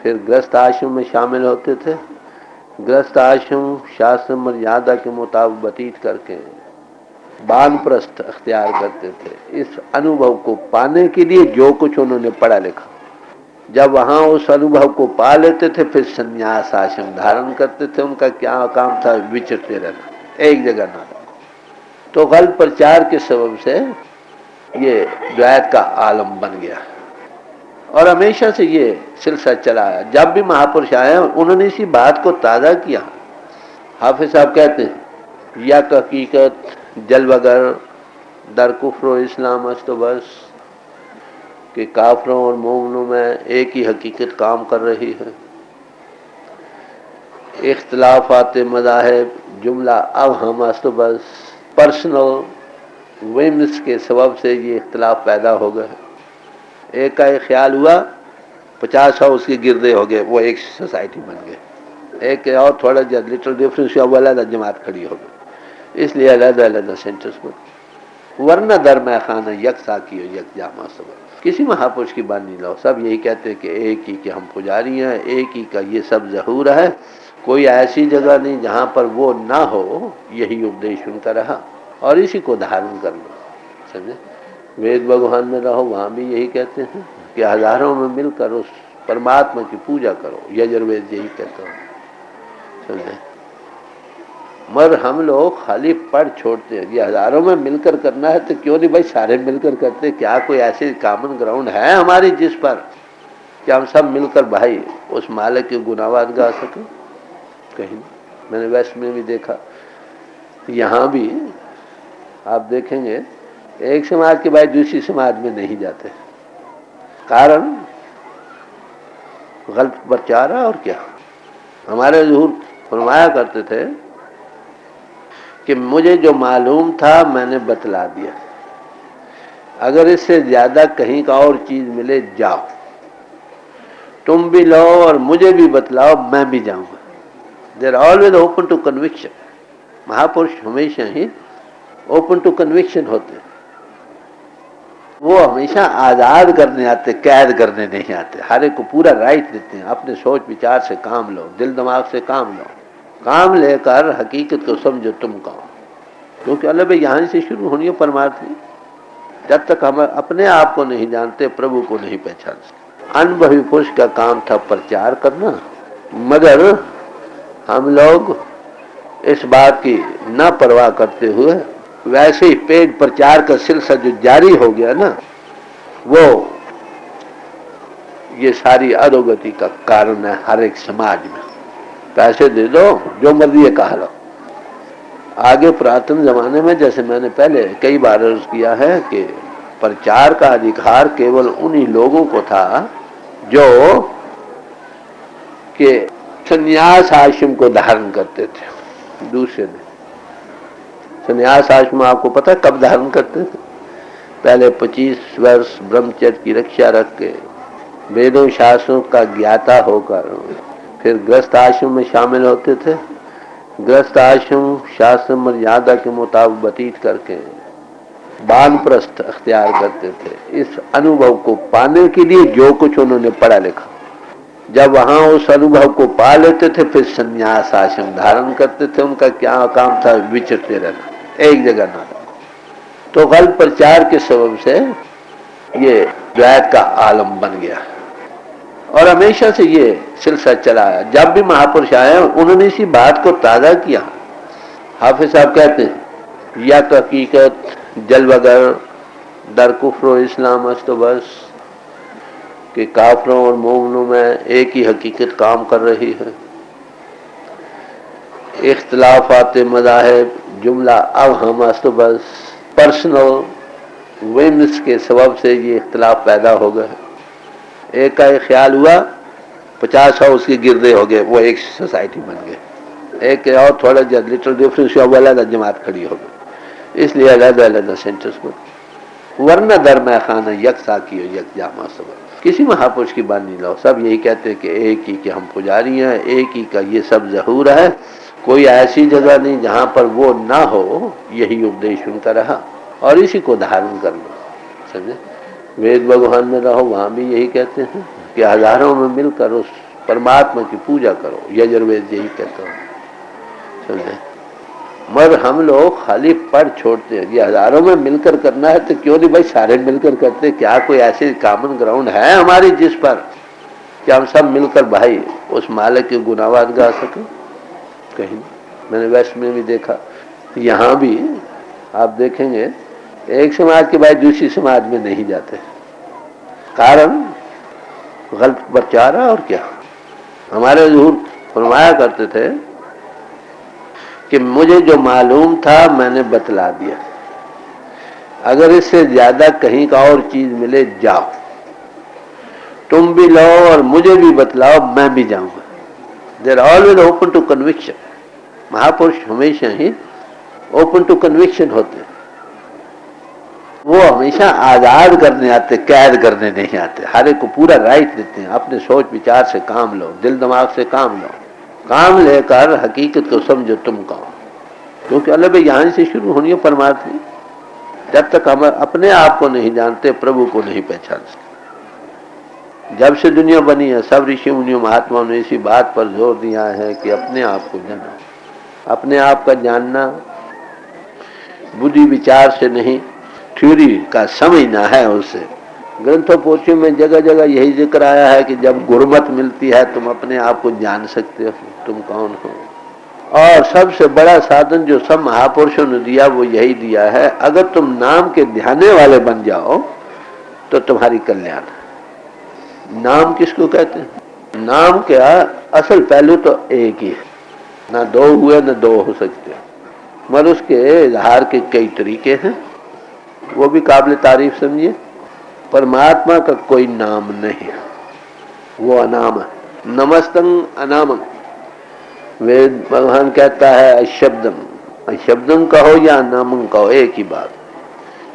फिर गृहस्थ आश्रम में शामिल होते थे। गृहस्थ आश्रम शास्त्र मर्यादा के मुताबिक व्यतीत करके वानप्रस्थ अख्तियार करते थे। इस अनुभव को पाने के लिए जो कुछ उन्होंने पढ़ा लिखा, जब वहाँ उस अनुभव को पा लेते थे फिर संन्यास आश्रम धारण करते थे। उनका क्या काम था? विचरते रहना, एक जगह ना रहना। तो गलत प्रचार के सबब से ये द्वैत का आलम बन गया और हमेशा से ये सिलसिला चला आया। जब भी महापुरुष आए उन्होंने इसी बात को ताज़ा किया। हाफिज साहब कहते हैं या हकीकत जल बगर दर कुफ्र इस्लाम अस्त बस, कि काफरों और मोमिनों में एक ही हकीकत काम कर रही है। इख्तलाफात मज़ाहिब जुमला अब हम अस्त बस, पर्सनल विम्स के सबब से ये इख्तलाफ पैदा हो गए। एक का एक ख्याल हुआ, 50 उसके गिरदे हो गए, वो एक सोसाइटी बन गए। एक और थोड़ा जब लिटिल डिफरेंस हुआ, वो अलग जमात खड़ी हो गई। इसलिए अलग अलग सेंटर्स में, वरना दरमया खाना यकसा की हो यक जामा सब। किसी महापुरुष की बात नहीं लो, सब यही कहते हैं कि एक ही के हम पुजारी हैं, एक ही का ये सब ज़हूर है। कोई ऐसी जगह नहीं जहाँ पर वो ना हो। यही उपदेश उनका रहा और इसी को धारण करना, समझे। वेद भगवान में रहो, वहाँ भी यही कहते हैं कि हजारों में मिलकर उस परमात्मा की पूजा करो। यजुर्वेद यही कहता है, समझे। मगर हम लोग खाली पढ़ छोड़ते हैं। ये हजारों में मिलकर करना है तो क्यों नहीं भाई सारे मिलकर करते। क्या कोई ऐसी कॉमन ग्राउंड है हमारी जिस पर कि हम सब मिलकर भाई उस मालिक के गुनावाद गा सकें? कहीं मैंने वेस्ट में भी देखा, यहाँ भी आप देखेंगे एक समाज के बाद दूसरी समाज में नहीं जाते। कारण गलत प्रचार है और क्या। हमारे हुजूर फरमाया करते थे कि मुझे जो मालूम था मैंने बतला दिया, अगर इससे ज्यादा कहीं का और चीज मिले जाओ, तुम भी लो और मुझे भी बतलाओ, मैं भी जाऊंगा। They're always open to conviction. महापुरुष हमेशा ही ओपन टू कन्विक्शन होते। वो हमेशा आज़ाद करने आते, कैद करने नहीं आते। हर एक को पूरा राइट देते हैं, अपने सोच विचार से काम लो, दिल दिमाग से काम लो, काम लेकर हकीकत को समझो तुम कहो। क्योंकि अल्लाह भाई यहाँ से शुरू होनी है परमार्थी। जब तक हम अपने आप को नहीं जानते, प्रभु को नहीं पहचान सकते। अनुभवी पुरुष का काम था प्रचार करना, मगर हम लोग इस बात की न परवाह करते हुए वैसे ही पेड प्रचार का सिलसिला जो जारी हो गया ना, वो ये सारी अधोगति का कारण है हर एक समाज में। पैसे दे दो, जो मर्जी है कहा लो। आगे पुरातन जमाने में, जैसे मैंने पहले कई बार अर्ज किया है, कि प्रचार का अधिकार केवल उन्हीं लोगों को था जो कि संन्यास आश्रम को धारण करते थे। दूसरे ने संन्यास आश्रम आपको पता कब धारण करते थे? पहले 25 वर्ष ब्रह्मचर्य की रक्षा रख के वेदों शास्त्रों का ज्ञाता होकर फिर गृहस्थ आश्रम में शामिल होते थे। गृहस्थ आश्रम शास्त्र मर्यादा के मुताबिक व्यतीत करके वानप्रस्थ अख्तियार करते थे। इस अनुभव को पाने के लिए जो कुछ उन्होंने पढ़ा लिखा, जब वहां उस अनुभव को पा लेते थे फिर संन्यास आश्रम धारण करते थे। उनका क्या काम था? विचरते रहना, एक जगह ना रहना। तो गलत प्रचार के सबब से ये द्वैत का आलम बन गया और हमेशा से ये सिलसिला चला आया। जब भी महापुरुष आए उन्होंने इसी बात को ताज़ा किया। हाफिज साहब कहते हैं, या तो हकीकत जल बगर दर कुफ्र इस्लाम अस्त बस, कि काफरों और मोमिनों में एक ही हकीकत काम कर रही है। इख्तिलाफात मज़ाहिब जुमला अब हम अस्त बस, पर्सनल विम्स के सबब से ये इख्तिलाफ पैदा हो गए। एक का एक ख्याल हुआ, 50 हाउस के गिरदे हो गए, वो एक सोसाइटी बन गए। एक और थोड़ा जब लिटिल डिफरेंस हुआ, वो अलग जमात खड़ी हो गई। इसलिए अलग अलग सेंटर्स में, वरना दरमया खाना यकसा की हो यक जामा सब। किसी महापुरुष की बात नहीं लो, सब यही कहते हैं कि एक ही के हम पुजारी हैं, एक ही का ये सब जहूर है। कोई ऐसी जगह नहीं जहाँ पर वो ना हो। यही उपदेश उनका रहा और इसी को धारण करना, समझे। वेद भगवान में रहो, वहाँ भी यही कहते हैं कि हजारों में मिलकर उस परमात्मा की पूजा करो। यजुर्वेद यही कहता है, समझे। मगर हम लोग खाली पढ़ छोड़ते हैं। ये हजारों में मिलकर करना है तो क्यों नहीं भाई सारे मिलकर करते। क्या कोई ऐसी कॉमन ग्राउंड है हमारी जिस पर कि हम सब मिलकर भाई उस मालिक के गुनावाद गा सकें? कहीं मैंने वेस्ट में भी देखा, यहाँ भी आप देखेंगे एक समाज के भाई दूसरी समाज में नहीं जाते। कारण गलत प्रचार है। और क्या, हमारे हुजूर फरमाया करते थे कि मुझे जो मालूम था मैंने बतला दिया, अगर इससे ज्यादा कहीं का और चीज मिले जाओ, तुम भी लो और मुझे भी बतलाओ, मैं भी जाऊंगा। They're always open to conviction. महापुरुष हमेशा ही ओपन टू कन्विक्शन होते हैं। वो हमेशा आजाद करने आते, कैद करने नहीं आते। हर एक को पूरा राइट देते हैं, अपने सोच विचार से काम लो, दिल दिमाग से काम लो। काम लेकर हकीकत को समझो तुम कहो, क्योंकि अल्लाह भाई यहाँ से शुरू होनी है परमात्मा। जब तक हम अपने आप को नहीं जानते प्रभु को नहीं पहचान सकते। जब से दुनिया बनी है सब ऋषि मुनियों महात्माओं ने इसी बात पर जोर दिया है कि अपने आप को जानो। अपने आप का जानना बुद्धि विचार से नहीं, थ्योरी का समझना है उससे। ग्रंथों पोथियों में जगह जगह यही जिक्र आया है कि जब गुरमत मिलती है तुम अपने आप को जान सकते हो तुम कौन हो। और सबसे बड़ा साधन जो सब महापुरुषों ने दिया वो यही दिया है, अगर तुम नाम के ध्याने वाले बन जाओ तो तुम्हारी कल्याण है। नाम किसको कहते हैं? नाम क्या असल पहलू तो एक ही है, ना दो हुए ना दो हो सकते, मगर उसके इजहार के कई तरीके हैं, वो भी काबिल तारीफ समझिए। परमात्मा का कोई नाम नहीं है, वो अनाम है। नमस्तंग अनामं। वेद भगवान कहता है अशब्दम, अशब्दम कहो या अनामं कहो एक ही बात।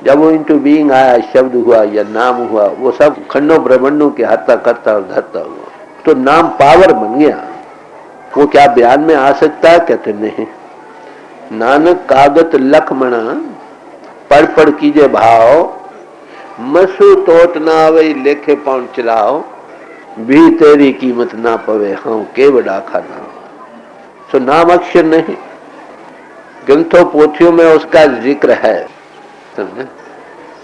जब वो इंटू बीइंग आया, शब्द हुआ या नाम हुआ, वो सब खंडों ब्रह्मंडों के हत्ता करता और धरता हुआ, तो नाम पावर बन गया। वो क्या बयान में आ सकता है? कहते नहीं। नानक कागत लखमणा पढ़ पढ़ कीजे भाव, मसू तोट ना आवे लेखे पाउंड चलाओ, भी तेरी कीमत ना पवे हाँ के बड़ा खाना। सो नाम अक्षर नहीं, ग्रंथों पोथियों में उसका जिक्र है, समझे।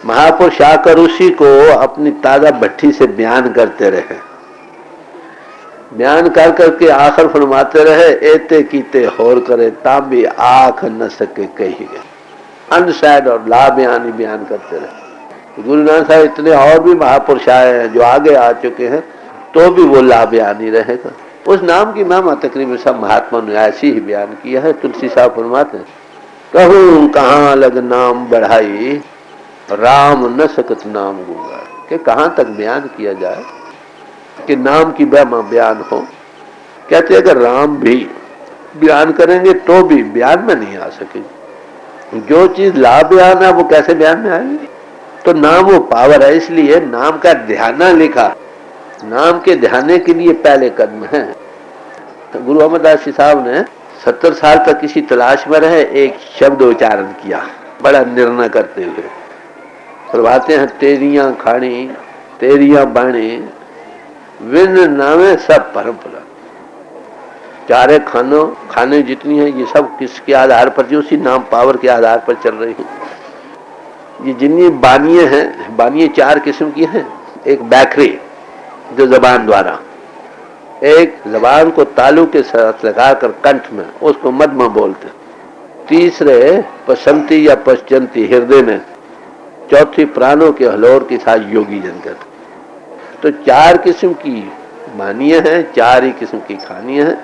महापुरुष आकर उसी को अपनी ताजा भट्टी से बयान करते रहे, बयान कर करके आखिर फरमाते रहे, एते कीते होर करे तांबी आख न सके कही गए। अनसाइड और ला बयान ही बयान करते रहे। गुरु नानक साहब इतने और भी महापुरुष आए हैं जो आगे आ चुके हैं, तो भी वो ला बयान ही रहेगा। उस नाम की महिमा तकरीबन सब महात्मा ने ऐसी ही बयान किया है। तुलसी साहब फरमाते हैं, कहूँ कहाँ लग नाम बढ़ाई, राम न सकत नाम गूंगा। कि कहाँ तक बयान किया जाए कि नाम की महिमा बयान हो। कहते अगर राम भी बयान करेंगे तो भी बयान में नहीं आ सकेगी। जो चीज ला बयान है वो कैसे बयान में आएगी। तो नाम वो पावर है, इसलिए नाम का ध्यान लिखा। नाम के ध्यान के लिए पहले कदम है। तो गुरु अमरदास जी साहब ने 70 साल तक किसी तलाश में रहे, एक शब्द उच्चारण किया बड़ा निर्णय करते हुए। प्रभाते हैं तेरियां खानी तेरियां बाणी, विन नामे सब परंपरा। चारे खाने जितनी है ये सब किसके आधार पर, जो उसी नाम पावर के आधार पर चल रही है। ये जितनी बानियां हैं, बानियां 4 किस्म की हैं। एक बैकरी जो जबान द्वारा, एक जबान को तालू के साथ लगाकर कंठ में, उसको मदमा बोलते। तीसरे पसंती या पश्चंती हृदय में, चौथी प्राणों के हलोर के साथ योगी जन कहते। तो 4 किस्म की बानियां हैं, 4 ही किस्म की खानियां हैं।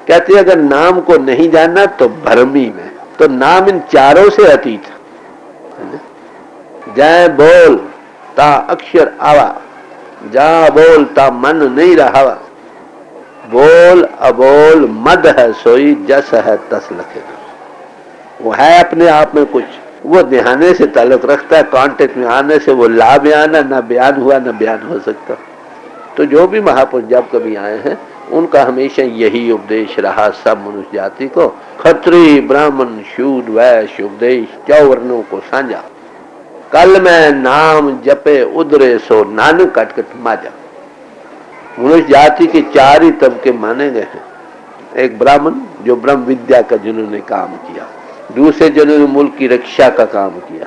कहते अगर नाम को नहीं जानना तो भ्रमी में। तो नाम इन चारों से अतीत है। जय बोल ता अक्षर आवा, जा बोल ता मन नहीं रहावा, बोल अबोल मद है सोई, जस है तस लखे। वो है अपने आप में कुछ, वो ध्यान से ताल्लुक रखता है। कांटेक्ट में आने से वो ला बयान है, ना बयान हुआ ना बयान हो सकता। तो जो भी महापुरुष जब कभी आए हैं उनका हमेशा यही उपदेश रहा सब मनुष्य जाति को। खत्री ब्राह्मण शूद्र वैश्य उपदेश 4 वर्णों को साझा। कल में नाम जपे उदरे सो नानक कटकट माजा। मनुष्य जाति के 4 ही तबके माने गए हैं। एक ब्राह्मण जो ब्रह्म विद्या का जिन्होंने काम किया, दूसरे जिन्होंने मुल्क की रक्षा का काम किया,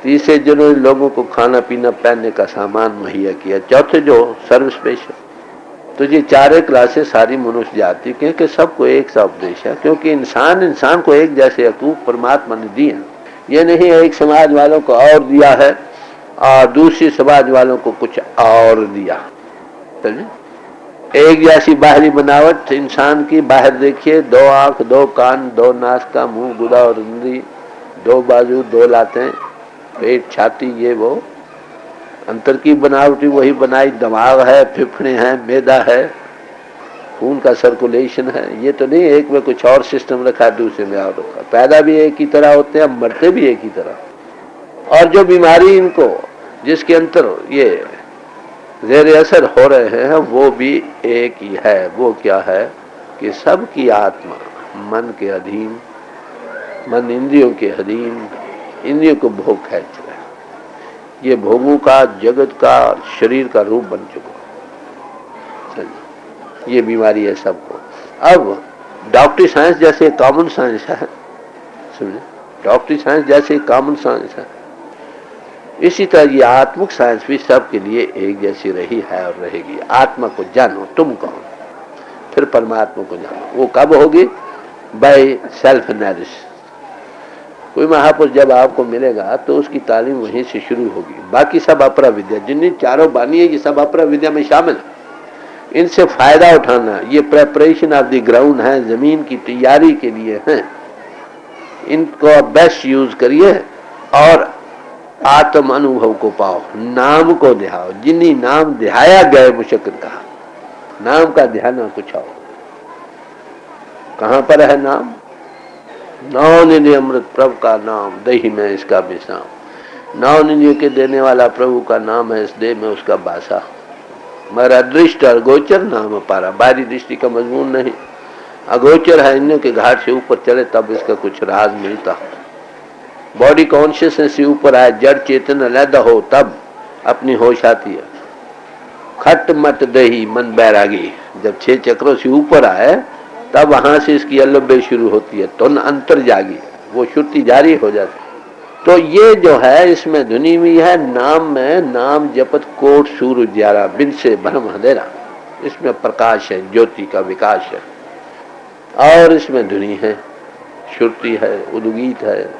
तीसरे जिन्होंने लोगों को खाना पीना पहनने का सामान मुहैया किया, चौथे जो सर्विस पेशा। तो ये 4 क्लासेस सारी मनुष्य जाति के कि सबको एक सा उपदेश है। क्योंकि इंसान को एक जैसे हकूक परमात्मा ने दिए। ये नहीं एक समाज वालों को और दिया है और दूसरी समाज वालों को कुछ और दिया। एक जैसी बाहरी बनावट इंसान की, बाहर देखिए 2 आंख 2 कान 2 नाक मुंह गुदा और रुंदी, 2 बाजू 2 लातें, पेट छाती ये वो। अंतर की बनावटी वही बनाई, दिमाग है, फेफड़े हैं, मैदा है, खून का सर्कुलेशन है। ये तो नहीं एक में कुछ और सिस्टम रखा है दूसरे में और रखा। पैदा भी एक ही तरह होते हैं, मरते भी एक ही तरह। और जो बीमारी इनको जिसके अंदर ये ज़ेर असर हो रहे हैं वो भी एक ही है। वो क्या है कि सबकी आत्मा मन के अधीन, मन इंद्रियों के अधीन, इंद्रियों को भोग खींच रहा है। ये भोगों का, जगत का, शरीर का रूप बन चुका। ये बीमारी है सबको। अब डॉक्टरी साइंस जैसे कॉमन साइंस है, समझे, डॉक्टरी साइंस जैसे कॉमन साइंस है, इसी तरह ये आत्मिक साइंस भी सबके लिए एक जैसी रही है और रहेगी। आत्मा को जानो तुम कौन, फिर परमात्मा को जानो। वो कब होगी? By self analysis. कोई महापुरुष जब आपको मिलेगा तो उसकी तालीम वहीं से शुरू होगी। बाकी सब अपरा विद्या, जिन्हें 4 बानी है, ये सब अपरा विद्या में शामिल है। इनसे फायदा उठाना, ये प्रेपरेशन ऑफ द ग्राउंड है, जमीन की तैयारी के लिए है। इनको बेस्ट यूज करिए और आत्म अनुभव को पाओ। नाम को ध्याओ, जिन्हीं नाम ध्याया गए मुशक्कर कहा। नाम का ध्यान कुछ आओ। कहां पर है नाम? नौ निधि अमृत प्रभु का नाम, दही में इसका विश्राम। 9 निधियों के देने वाला प्रभु का नाम है, इस देह में उसका बासा। मगर अदृष्ट और गोचर नाम पारा, बाहरी दृष्टि का मजमून नहीं, अगोचर है। इंद्रियों के घाट से ऊपर चले तब इसका कुछ राज मिलता। बॉडी कॉन्शियसनेस से ऊपर आए, जड़ चेतन अलग हो तब अपनी होश आती है। खट मट दही मन बैरागी, जब 6 चक्रों से ऊपर आए तब वहां से इसकी अल्लबे शुरू होती है। तो अंतर जागी, वो श्रुति जारी हो जाती। तो ये जो है इसमें धुनी हुई है नाम में, नाम जपत कोट सूर्य उजियारा, बिन से भ्रम अंधेरा। इसमें प्रकाश है, ज्योति का विकास है। और इसमें धुनी है, श्रुति है, उद्गीत है।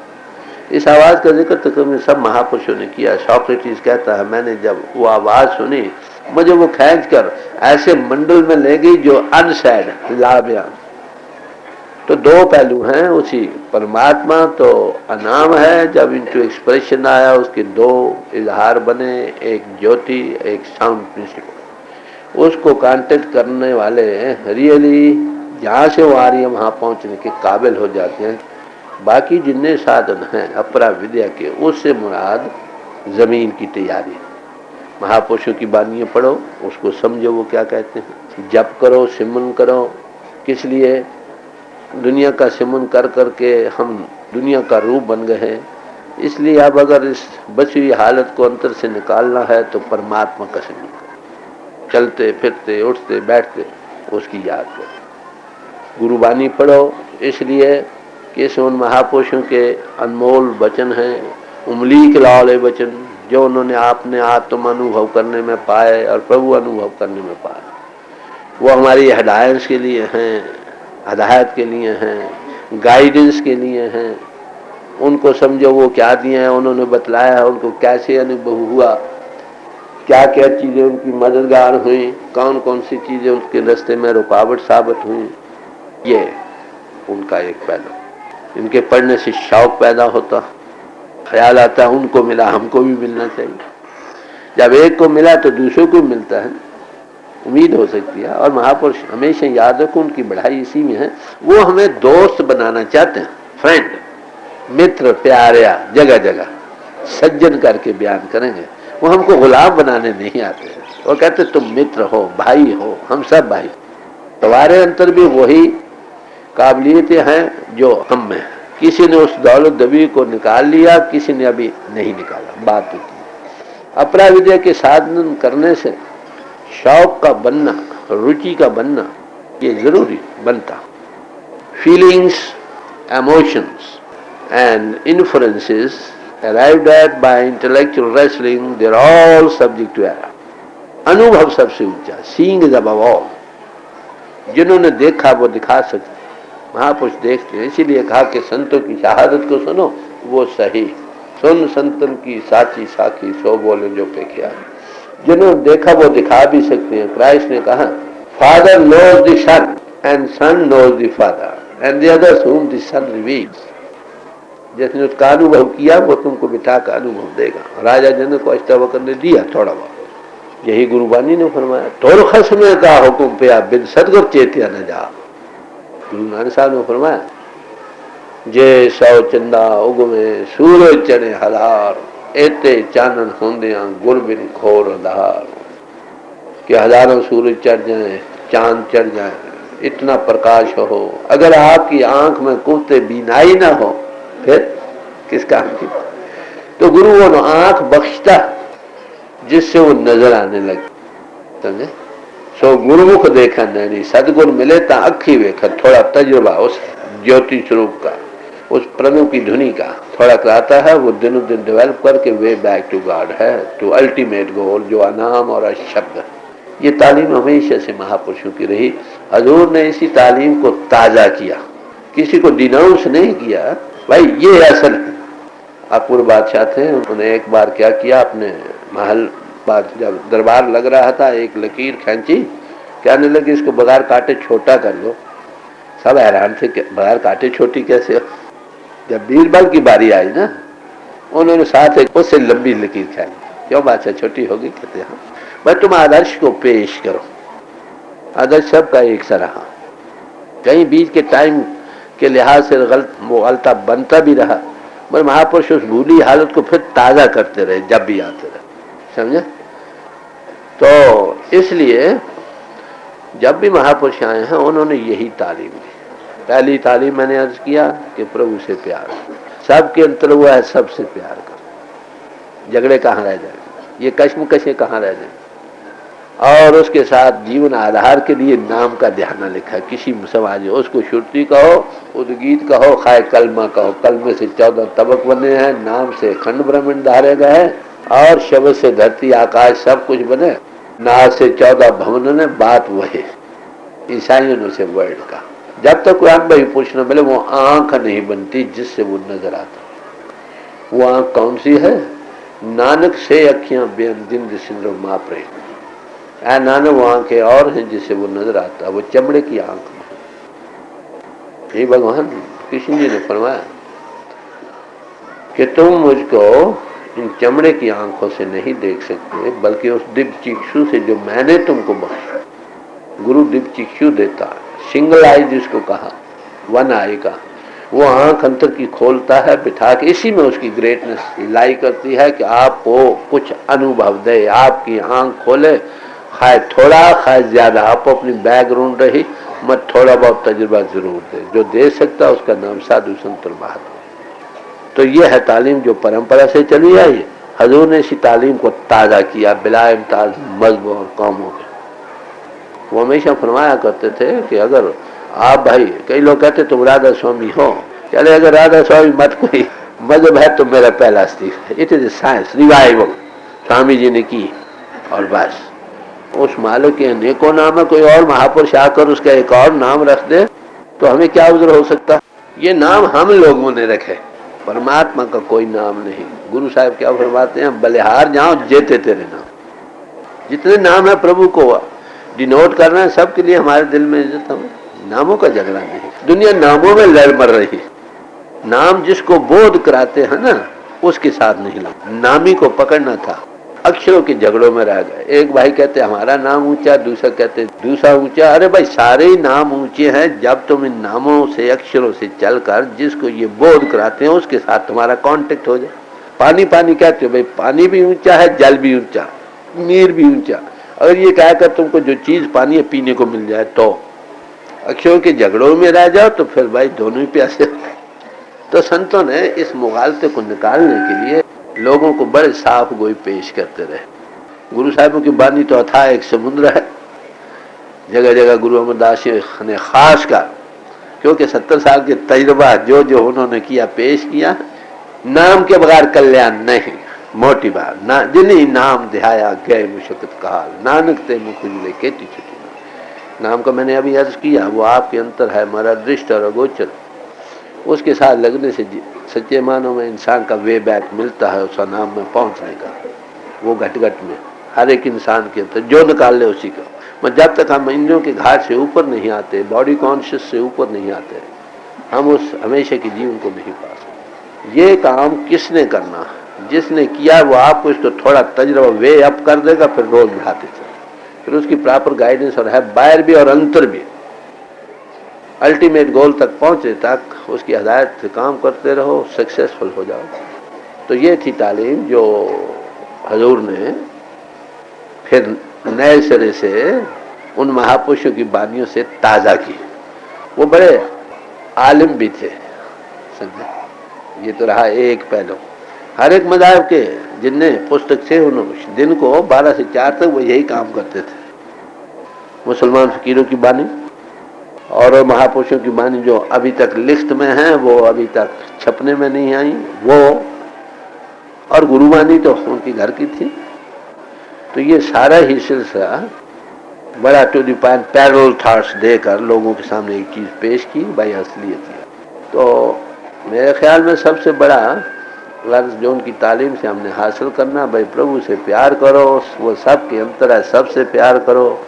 इस आवाज का जिक्र तकरीबन सब महापुरुषों ने किया। सॉक्रेटिस कहता है मैंने जब वो आवाज सुनी मुझे वो खींच कर ऐसे मंडल में ले गई जो अनसैड लाभ्या। तो दो पहलू हैं उसी परमात्मा, तो अनाम है, जब इनटू एक्सप्रेशन आया उसके दो इजहार बने, एक ज्योति एक साउंड प्रिंसिपल। उसको कांटेक्ट करने वाले रियली जहाँ से वो आ रही है वहाँ पहुँचने के काबिल हो जाते हैं। बाकी जितने साधन हैं अपरा विद्या के, उससे मुराद जमीन की तैयारी। महापुरुषों की बानियाँ पढ़ो, उसको समझो वो क्या कहते हैं। जप करो, सिमरन करो। किस लिए? दुनिया का सिमरन कर करके हम दुनिया का रूप बन गए हैं, इसलिए अब अगर इस बची हुई हालत को अंतर से निकालना है तो परमात्मा का सिमरन करो। चलते फिरते उठते बैठते उसकी याद करो। गुरुबानी पढ़ो, इसलिए कि इस उन महापुरुषों के अनमोल वचन हैं, उंगली के लाले वचन, जो उन्होंने आपने आत्म अनुभव करने में पाए और प्रभु अनुभव करने में पाए। वो हमारी हिदायत के लिए हैं, हदायत के लिए हैं, गाइडेंस के लिए हैं। उनको समझो वो क्या दिए हैं, उन्होंने बतलाया है, उनको कैसे अनुभव हुआ, क्या क्या चीज़ें उनकी मददगार हुई, कौन कौन सी चीज़ें उनके रास्ते में रुकावट साबित हुई। ये उनका एक पहलू। इनके पढ़ने से शौक पैदा होता, ख्याल आता उनको मिला हमको भी मिलना चाहिए। जब एक को मिला तो दूसरों को मिलता है, उम्मीद हो सकती है। और महापुरुष हमेशा याद रखो, उनकी बढ़ाई इसी में है, वो हमें दोस्त बनाना चाहते हैं, फ्रेंड, मित्र, प्यारा, जगह जगह सज्जन करके बयान करेंगे। वो हमको गुलाम बनाने नहीं आते हैं। वो कहते तुम मित्र हो, भाई हो, हम सब भाई। तुम्हारे अंतर भी वही काबिलियतें हैं जो हम में है। किसी ने उस दौलत दबी को निकाल लिया, किसी ने अभी नहीं निकाला। बात होती है अपरा विद्या के साधन करने से शौक का बनना, रुचि का बनना, ये जरूरी बनता। Feelings, emotions and inferences arrived at by intellectual wrestling, they are all subject to error. अनुभव सबसे ऊंचा, seeing is above all. जिन्होंने देखा वो दिखा सकते, महापुरुष देखते हैं। इसीलिए कहा कि संतों की शहादत को सुनो, वो सही। सुन संतन की साची साखी, सो बोले जो पे किया। जिन्होंने देखा वो दिखा भी सकते हैं। क्राइस्ट ने कहा father knows the son and son knows the father and the others whom the son reveals। जिसने उसका अनुभव किया वो तुमको बिठा का अनुभव देगा। राजा जनक को अष्टावक्र ने दिया थोड़ा बहुत। यही गुरुबानी ने फरमाया, तोर खसमे का हुक्म पे आप बिन सदगुर चेतिया न जा। गुरु नानक साहब ने फरमाया, जे सौ चंदा उगमे सूरज चढ़े हलार, एते चानन होंदियां गुर बिन खोर अंधार। कि हजारों सूरज चढ़ जाएं, चांद चढ़ जाए, इतना प्रकाश हो, अगर आपकी आंख में कुत्ते बीनाई ना हो फिर किस काम की। तो गुरु वो आंख बख्शता जिससे वो नजर आने लगे, समझे। सो गुरुमुख देखा नहीं, सदगुर मिले ता अखी वेखा। थोड़ा तजुर्बा उस ज्योति स्वरूप का, उस प्रणव की धुनी का थोड़ा कराता है, वो दिनों दिन डेवलप करके वे बैक टू गॉड है, टू अल्टीमेट गोल जो अनाम और अशब्द। ये तालीम हमेशा से महापुरुषों की रही। हजूर ने इसी तालीम को ताजा किया, किसी को डिनाउंस नहीं किया। भाई ये असल है। अकबर बादशाह थे, उन्होंने एक बार क्या किया, अपने महल बाद जब दरबार लग रहा था, एक लकीर खींची, कहने लगे इसको बगैर काटे छोटा कर दो। सब हैरान थे कि बगैर काटे छोटी कैसे। जब बीरबल की बारी आई ना, उन्होंने साथ एक उससे लंबी लकीर खींची। क्यों बादशाह छोटी होगी? कहते हैं भाई तुम आदर्श को पेश करो। आदर्श सबका एक सा रहा, कहीं बीच के टाइम के लिहाज से वो गलता बनता भी रहा, मगर महापुरुष उस भूली हालत को फिर ताज़ा करते रहे जब भी आते रहे, समझे। तो इसलिए जब भी महापुरुष आए हैं उन्होंने यही तालीम दी। पहली तालीम मैंने अर्ज किया कि प्रभु से प्यार, सबके अंतर हुआ है, सबसे प्यार करो। झगड़े कहाँ रह जाएंगे, ये कश्मकशें कहाँ रह जाएंगे। और उसके साथ जीवन आधार के लिए नाम का ध्यान लिखा। किसी समाज उसको श्रुति कहो, उद्गीत कहो, खाए कलमा कहो। कलमे से 14 तबक बने हैं, नाम से खंड ब्रह्मांड धारे गए, और शब्द से धरती आकाश सब कुछ बने, नाद से 14 भवन ने। बात वही ईसाइयों ने से वर्ल्ड का। जब तक कोई अनुभवी पुरुष न मिले वो आंख नहीं बनती जिससे वो नजर आता। वो आंख कौन सी है? नानक से अखियां बेन दिन सिंद्र माँ प्रेम। नानो वो आंखें और हैं जिससे वो नजर आता है, वो चमड़े की आंख है। ये भगवान कृष्ण जी ने फरमाया कि तुम मुझको इन चमड़े की आंखों से नहीं देख सकते, बल्कि उस दिव्य चिक्षु से जो मैंने तुमको बख्शा। गुरु दिव्य चिक्षु देता है, सिंगल आई जिसको कहा, वन आई का, वो आंख अंतर की खोलता है बिठा के। इसी में उसकी ग्रेटनेस लाई करती है कि आपको कुछ अनुभव दे, आपकी आंख खोले, खाए थोड़ा खाए ज्यादा, आप अपनी बैकग्राउंड रही मत, थोड़ा बहुत तजुर्बा जरूर दे। जो दे सकता उसका नाम साधु संत और महात्मा। तो ये है तालीम जो परंपरा से चली आई है। हजूर ने इसी तालीम को ताज़ा किया बिला इम्ताज मज़हब और कौमों के। वो हमेशा फरमाया करते थे कि अगर आप भाई, कई लोग कहते तुम राधा स्वामी हो, चले अगर राधा स्वामी मत कोई मजहब है तो मेरा पहला इस्तीफा। It is science revival Swami ji ने की, और बस उस मालिक के अनेकों नाम है, कोई और महापुरुष आकर उसका एक और नाम रख दे तो हमें क्या उज्र हो सकता। ये नाम हम लोगों ने रखे, परमात्मा का कोई नाम नहीं। गुरु साहब क्या फरमाते हैं, बलिहार जाओ जेते तेरे नाम। जितने नाम है प्रभु को डिनोट करना है, सबके लिए हमारे दिल में इज्जत है। नामों का झगड़ा नहीं, दुनिया नामों में लड़ मर रही है। नाम जिसको बोध कराते हैं ना, उसके साथ नहीं लग। नामी को पकड़ना था, अक्षरों के झगड़ों में रह गए। एक भाई कहते हमारा नाम ऊंचा, दूसरा कहते दूसरा ऊंचा। अरे भाई सारे ही नाम ऊंचे हैं, जब तुम इन नामों से अक्षरों से चलकर जिसको ये बोध कराते हैं उसके साथ तुम्हारा कांटेक्ट हो जाए। पानी पानी कहते हो, भाई पानी भी ऊंचा है, जल भी ऊंचा, नीर भी ऊंचा। अगर ये कहकर तुमको जो चीज पानी है पीने को मिल जाए तो अक्षरों के झगड़ों में रह जाओ तो फिर भाई दोनों ही प्यासे। तो संतों ने इस मुगालते को निकालने के लिए लोगों को बड़े साफ गोई पेश करते रहे। गुरु साहिबों की बानी तो अथाह एक समुद्र है। जगह जगह गुरु अमरदास ने खास कर, क्योंकि 70 साल के तजुर्बा जो जो उन्होंने किया पेश किया। नाम के बगैर कल्याण नहीं, मोटी बात ना। जिन्हें नाम ध्याया गए मुशक्कत काल, नानक ते मुख उजले केती छुटी। नाम का मैंने अभी अर्ज किया, वो आपके अंतर है, हमारा दृष्ट और अगोचर। उसके साथ लगने से सच्चे मानों में इंसान का वे बैक मिलता है उस नाम में पहुंचने का। वो घट घट में हर एक इंसान के अंदर जो निकाल ले उसी का। मैं जब तक हम इंद्रियों के घाट से ऊपर नहीं आते, बॉडी कॉन्शियस से ऊपर नहीं आते, हम उस हमेशा के जीवन को नहीं पा सकते। ये काम किसने करना, जिसने किया वो आपको इसको थोड़ा तजुर्बा वे अप कर देगा, फिर रोज बढ़ाते चले, फिर उसकी प्रॉपर गाइडेंस और है बाहर भी और अंतर भी। अल्टीमेट गोल तक पहुंचे तक उसकी हदायत से काम करते रहो, सक्सेसफुल हो जाओ। तो ये थी तालीम जो हजूर ने फिर नए सिरे से उन महापुरुषों की बानियों से ताज़ा की। वो बड़े आलिम भी थे, समझे। ये तो रहा एक पहलू। हर एक मज़हब के जिनने पुस्तक से उन्होंने दिन को 12 से 4 तक वो यही काम करते थे। मुसलमान फकीरों की बानी और महापुरुषों की बानी जो अभी तक लिस्ट में है, वो अभी तक छपने में नहीं आई, वो और गुरुबानी तो उनकी घर की थी। तो ये सारा ही सिलसिला बड़ा to the point parallel thoughts देकर लोगों के सामने एक चीज़ पेश की, भाई असलियत है। तो मेरे ख्याल में सबसे बड़ा लफ्ज़ जो उनकी तालीम से हमने हासिल करना, भाई प्रभु से प्यार करो, वो सब के अंतर है, सबसे प्यार करो।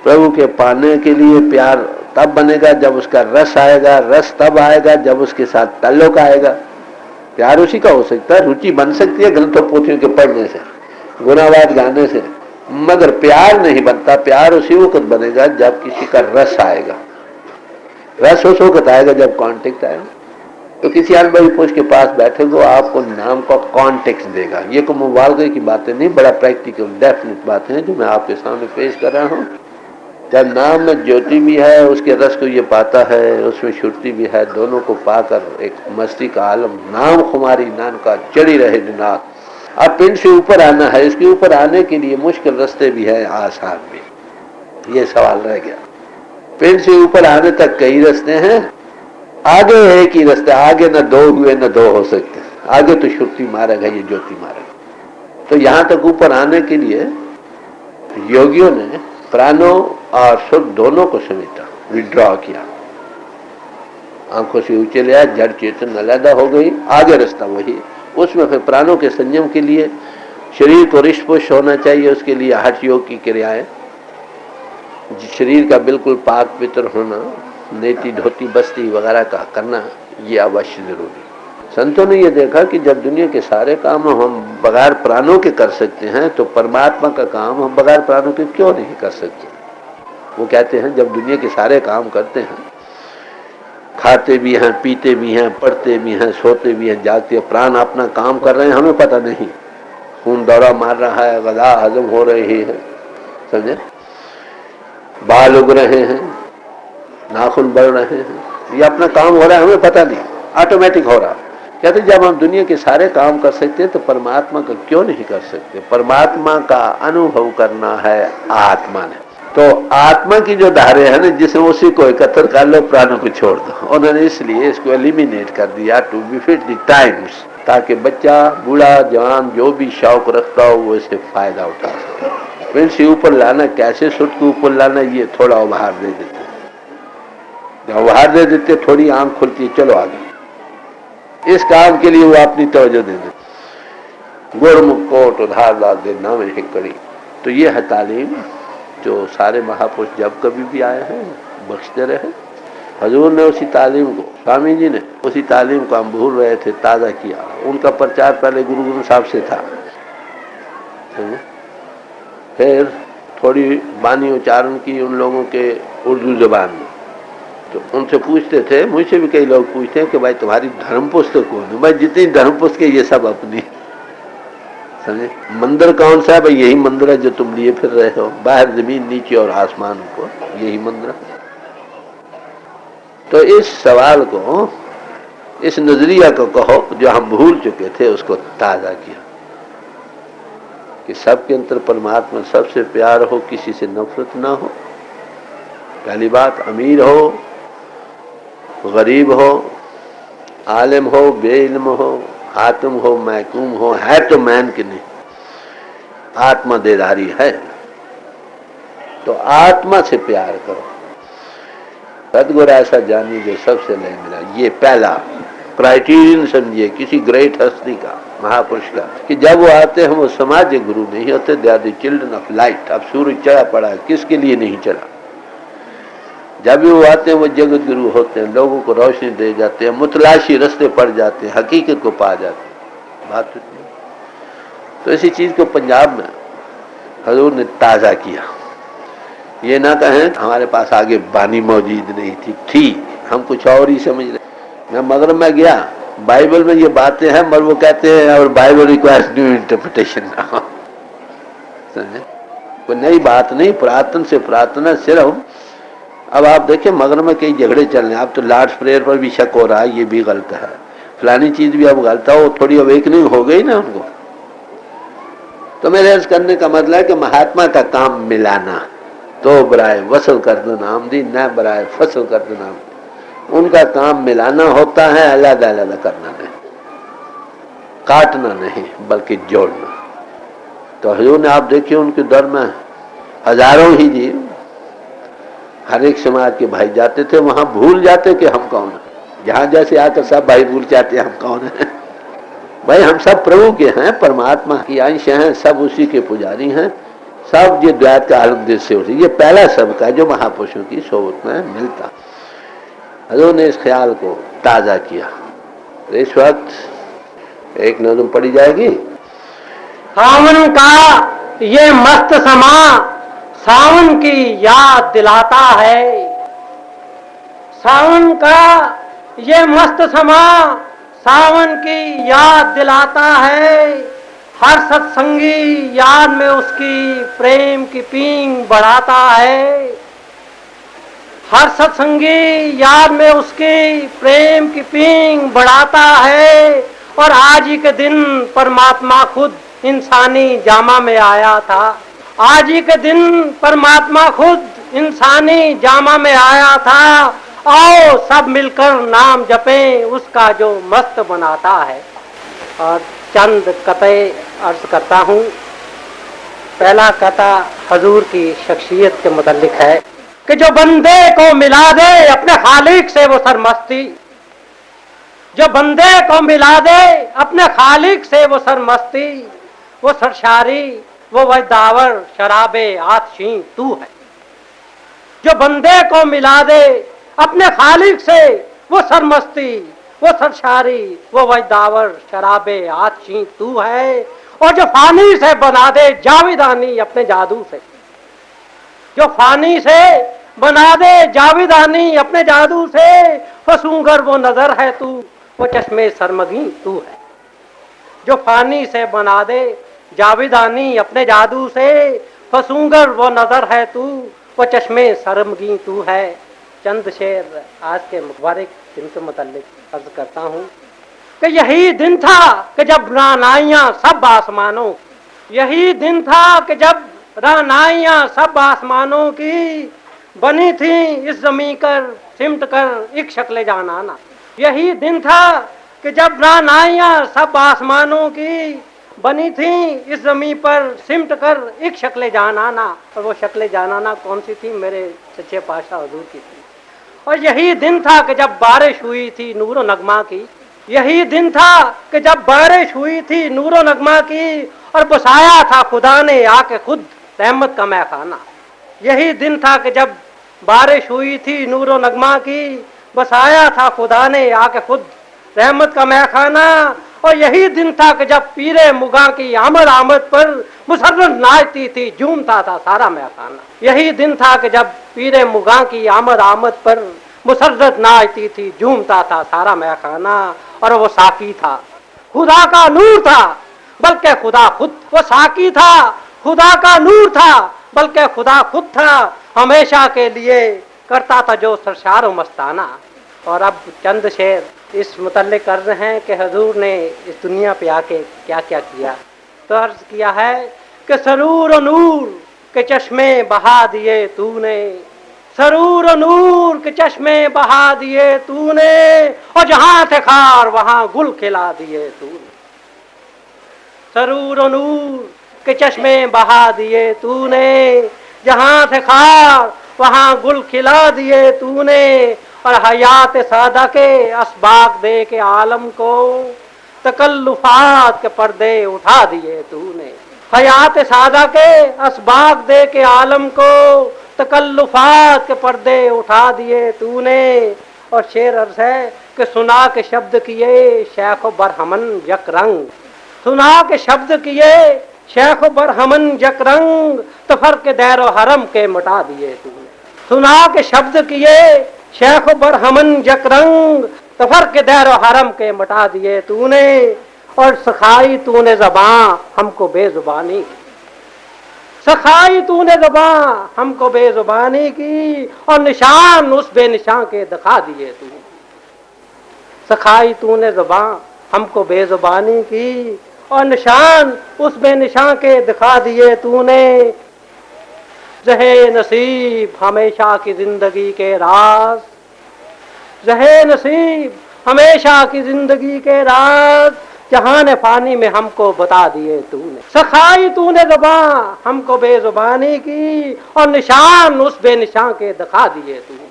प्रभु के पाने के लिए प्यार तब बनेगा जब उसका रस आएगा, रस तब आएगा जब उसके साथ ताल्लुक आएगा। प्यार उसी का हो सकता है, रुचि बन सकती है ग्रंथों पोथियों के पढ़ने से, गुनाहवाद गाने से, मगर प्यार नहीं बनता। प्यार उसी वक्त बनेगा जब किसी का रस आएगा। रस उस वक्त आएगा जब कॉन्टेक्ट आएगा। तो किसी अनुभवी पुरुष के पास बैठे हो, आपको नाम का कॉन्टेक्स्ट देगा। ये कोई मुबालगे की बातें नहीं, बड़ा प्रैक्टिकल डेफिनेट बातें हैं जो मैं आपके सामने पेश कर रहा हूँ। जब नाम में ज्योति भी है, उसके रस को ये पाता है, उसमें शुद्धि भी है, दोनों को पाकर एक मस्ती का आलम, नाम खुमारी नान का चढ़ी रहे दिनात। अब पिंड से ऊपर आना है, इसके ऊपर आने के लिए मुश्किल रास्ते भी है, आसान भी। ये सवाल रह गया। पिंड से ऊपर आने तक कई रास्ते हैं, आगे एक ही रास्ता, आगे न दो हुए न दो हो सकते। आगे तो श्रुति मार्ग है, ये ज्योति मार्ग। तो यहां तक ऊपर आने के लिए योगियों ने प्राणों और शुद्ध दोनों को समेटा, विड्रॉ किया, आंखों से ऊंचे लिया, जड़ चेतन अलहदा हो गई, आगे रास्ता वही। उसमें फिर प्राणों के संयम के लिए शरीर को रिष्ट पुष्ट होना चाहिए, उसके लिए हठ योग की क्रियाएं, शरीर का बिल्कुल पाक पितर होना, नेति धोती बस्ती वगैरह का करना, ये अवश्य जरूरी। संतों ने ये देखा कि जब दुनिया के सारे काम हम बगैर प्राणों के कर सकते हैं, तो परमात्मा का काम हम बगैर प्राणों के क्यों नहीं कर सकते। वो कहते हैं जब दुनिया के सारे काम करते हैं, खाते भी हैं, पीते भी हैं, पढ़ते भी हैं, सोते भी हैं, जागते हैं, प्राण अपना काम कर रहे हैं, हमें पता नहीं। खून दौरा मार रहा है, गदा हजम हो रही है, समझे, बाल उग रहे हैं, नाखून बढ़ रहे हैं, ये अपना काम हो रहा है, हमें पता नहीं, ऑटोमेटिक हो रहा। कहते जब हम दुनिया के सारे काम कर सकते हैं तो परमात्मा का क्यों नहीं कर सकते। परमात्मा का अनुभव करना है आत्मा ने। तो आत्मा की जो धारे है ना, जिसमें उसी को एकत्र कर लो, प्राणों को छोड़ दो। उन्होंने इसलिए इसको एलिमिनेट कर दिया to be fit the times, ताकि बच्चा, बूढ़ा, जवान जो भी शौक रखता हो वो इससे फायदा उठा सके। फिर से ऊपर लाना, कैसे सुट को ऊपर लाना, ये थोड़ा उभार दे देते, जब उभार दे देते थोड़ी आंख खुलती है, चलो आगे। इस काम के लिए वो अपनी तवज्जो दे देते। गुरमुख कोट उधार ला दे नाम कड़ी। तो ये है तालीम जो सारे महापुरुष जब कभी भी आए हैं बख्शते रहे। हजूर ने उसी तालीम को, स्वामी जी ने उसी तालीम को, हम भूल रहे थे, ताज़ा किया। उनका प्रचार पहले गुरु ग्रंथ साहब से था, फिर थोड़ी बानी उच्चारण की उन लोगों के उर्दू जबान में। तो उनसे पूछते थे, मुझसे भी कई लोग पूछते हैं कि भाई तुम्हारी धर्म पुस्तक कौन है। भाई जितनी धर्म पुस्तक ये सब अपनी, समझे। मंदिर कौन सा है भाई, यही मंदिर है जो तुम लिए फिर रहे हो, बाहर जमीन नीचे और आसमान ऊपर, यही मंदिर है। तो इस सवाल को, इस नजरिया को कहो जो हम भूल चुके थे, उसको ताजा किया कि सबके अंदर परमात्मा सबसे प्यार हो, किसी से नफरत ना हो। पहली बात, अमीर हो, गरीब हो, आलिम हो, बेइल्म हो, हातिम हो, महकूम हो, है तो मैन की नहीं, आत्मा देदारी है। तो आत्मा से प्यार करो। सदगुर ऐसा जानिए जो सबसे नहीं मिला। ये पहला क्राइटेरियन समझिए किसी ग्रेट हस्ती का, महापुरुष का, कि जब वो आते हैं वो समाज गुरु नहीं होते, they are the children of light. अब सूरज चढ़ा पड़ा है, किसके लिए नहीं चढ़ा। जब भी वो आते हैं वो जगत गुरु होते हैं, लोगों को रोशनी दे जाते हैं, मुतलाशी रास्ते पड़ जाते हैं, हकीकत को पा जाते हैं। बात इतनी। तो इसी चीज को पंजाब में हजूर ने ताज़ा किया। ये ना कहें हमारे पास आगे बानी मौजूद नहीं थी, हम कुछ और ही समझ रहे। मैं मगरब में गया, बाइबल में ये बातें हैं, मगर वो कहते हैं और बाइबल रिक्वायर्स न्यू इंटरप्रिटेशन। समझे, कोई नई बात नहीं, पुरातन से पुरातन है सिर्फ। अब आप देखिए मगरब में कई झगड़े चल रहे हैं। अब तो लॉर्ड्स प्रेयर पर भी शक हो रहा है, ये भी गलत है, फलानी चीज भी अब गलत है। वो थोड़ी अवेकनिंग हो गई ना उनको। तो मेरे अर्ज करने का मतलब है कि महात्मा का काम मिलाना, तो बराए वसल कर दो नाम दी, न बराए फसल कर दो नाम दी। उनका काम मिलाना होता है, अलग अलग करना नहीं, काटना नहीं बल्कि जोड़ना। तो हजूर ने आप देखिए उनके दर में हजारों ही जी, हर एक समाज के भाई जाते थे, वहां भूल जाते कि हम कौन है। जहां जैसे आकर सब भाई भूल जाते हम कौन है। भाई हम सब प्रभु के हैं, परमात्मा की अंश हैं, सब उसी के पुजारी हैं, सब ये द्वैत का आलम दिल से उठी। ये पहला सबका जो महापुरुषों की सोबत में मिलता। हजूर ने इस ख्याल को ताजा किया। तो इस वक्त एक नज़म पढ़ी जाएगी। सावन का ये मस्त समा सावन की याद दिलाता है। सावन का ये मस्त समा सावन की याद दिलाता है। हर सत्संगी याद में उसकी प्रेम की पींग बढ़ाता है। हर सत्संगी याद में उसकी प्रेम की पींग बढ़ाता है। और आज ही के दिन परमात्मा खुद इंसानी जामा में आया था। आज ही के दिन परमात्मा खुद इंसानी जामा में आया था। आओ सब मिलकर नाम जपें उसका जो मस्त बनाता है। और चंद कते अर्ज करता हूँ। पहला कता हजूर की शख्सियत के मुतल्लिक है कि जो बंदे को मिला दे अपने खालिक से वो सरमस्ती, जो बंदे को मिला दे अपने खालिक से वो सरमस्ती, वो सरशारी, वो वजदावर शराबे आतशी तू है। जो बंदे को मिला दे अपने खालिक से, वो सरमस्ती, वो सरशारी, वो वजदावर शराबे आतशी तू है। और जो फानी से बना दे जाविदानी अपने जादू से, जो फानी से बना दे जाविदानी अपने जादू से, फसूंगर वो नजर है तू, वो चश्मे सरमगी तू है। जो फानी से बना दे जाविदानी अपने जादू से, फसूंगर वो नजर है तू, वो चश्मे सरमगी तू है। चंद शेर आज के मुबारक दिन के मुताल्लिक अर्ज करता हूँ कि यही दिन था कि जब रानाइयाँ सब आसमानों, यही दिन था कि जब रानाइयाँ सब आसमानों की बनी थी इस जमीन कर सिमट कर एक शक्ल जानाना। यही दिन था कि जब रानाइयाँ सब आसमानों की बनी थी इस जमीन पर सिमट कर एक शक्ल जानाना। और वो शक्ल जानाना कौन सी थी? मेरे सच्चे पातशाह हुजूर की थी। और यही दिन था कि जब बारिश हुई थी नूरो नगमा की, यही दिन था कि जब बारिश हुई थी नूरो नगमा की, और बसाया था खुदा ने आके खुद रहमत का मैखाना। यही दिन था कि जब बारिश हुई थी नूरो नगमा की, बसाया था खुदा ने आके खुद रहमत का मैखाना। और यही दिन था कि जब पीरे मुगा की आमद आमद पर मुसर्रत नाचती थी, झूमता था सारा मैखाना। यही दिन था कि जब पीरे मुगा की आमद आमद पर मुसर्रत नाचती थी, झूमता था सारा मैखाना। और वो साकी था, खुदा का नूर था, बल्कि खुदा खुद। वो साकी था, खुदा का नूर था, बल्कि खुदा खुद था। हमेशा के लिए करता था जो सरशार व मस्ताना। और अब चंद शेर इस मुतल्लिक कर रहे हैं कि हजूर ने इस दुनिया पे आके क्या क्या किया। तो अर्ज किया है कि सरूर और नूर के चश्मे बहा दिए तूने, सरूर और नूर के चश्मे बहा दिए तूने, और जहां थे खार वहां गुल खिला दिए तूने। सरूर और नूर के चश्मे बहा दिए तूने, जहां थे खार वहां गुल खिला दिए तूने। और हयात सादा के असबाक दे के आलम को तकल्लुफात के पर्दे उठा दिए तूने। हयात सादा के असबाक दे के आलम को तकल्लुफात के पर्दे उठा दिए तूने। और शेर अर्ज है कि सुना के शब्द किए शेख बरहमन यक रंग, सुना के शब्द किए शेख बरहमन यक रंग, तो फर्क दैरो हरम के मिटा दिए तूने। सुना के शब्द किए शेख बरहमन यक रंग, तो फर्क दैरो हरम के मिटा दिए तूने। और सखाई तूने ज़बां हमको बेजुबानी, सखाई तूने ज़बां हमको बेजुबानी की, और निशान उस बेनिशान के दिखा दिए तूने। सखाई तूने ज़बां हमको बेजुबानी की, और निशान उस बेनिशान के दिखा दिए तूने। जहे नसीब हमेशा की जिंदगी के राज, जहे नसीब हमेशा की जिंदगी के राज, जहान फानी में हमको बता दिए तूने। सखाई तूने ज़बां हमको बेजुबानी की, और निशान उस बेनिशान के दिखा दिए तूने।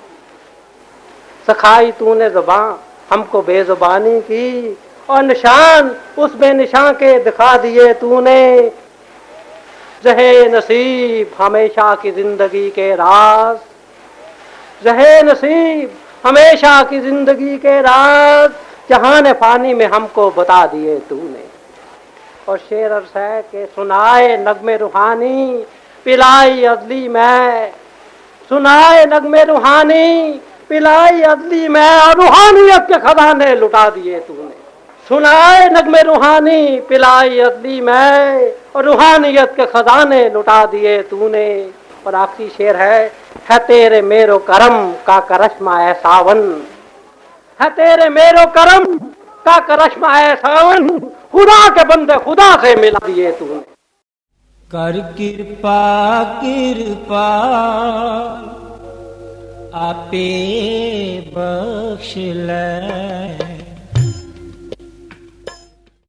सखाई तूने ज़बां हमको बेजुबानी की, और निशान उस बेनिशान के दिखा दिए तूने। जहे नसीब हमेशा की जिंदगी के राज, जहे नसीब हमेशा की जिंदगी के राज, जहान फानी में हमको बता दिए तूने। और शेर अर्ज है कि सुनाए नगमे रूहानी पिलाई अदली में, सुनाए नगमे रूहानी पिलाई अदली में, और रूहानियत के खजाने लुटा दिए तूने। सुनाए नगमे रूहानी पिलाई अदली में, और रूहानियत के खजाने लुटा दिए तूने। और आखिरी शेर है तेरे मेरो करम का करश्मा है सावन, है तेरे मेरो करम का करश्मा है सावन, खुदा के बंदे खुदा से मिला दिए तूने। कर कृपा कृपा आपे बख्श ले,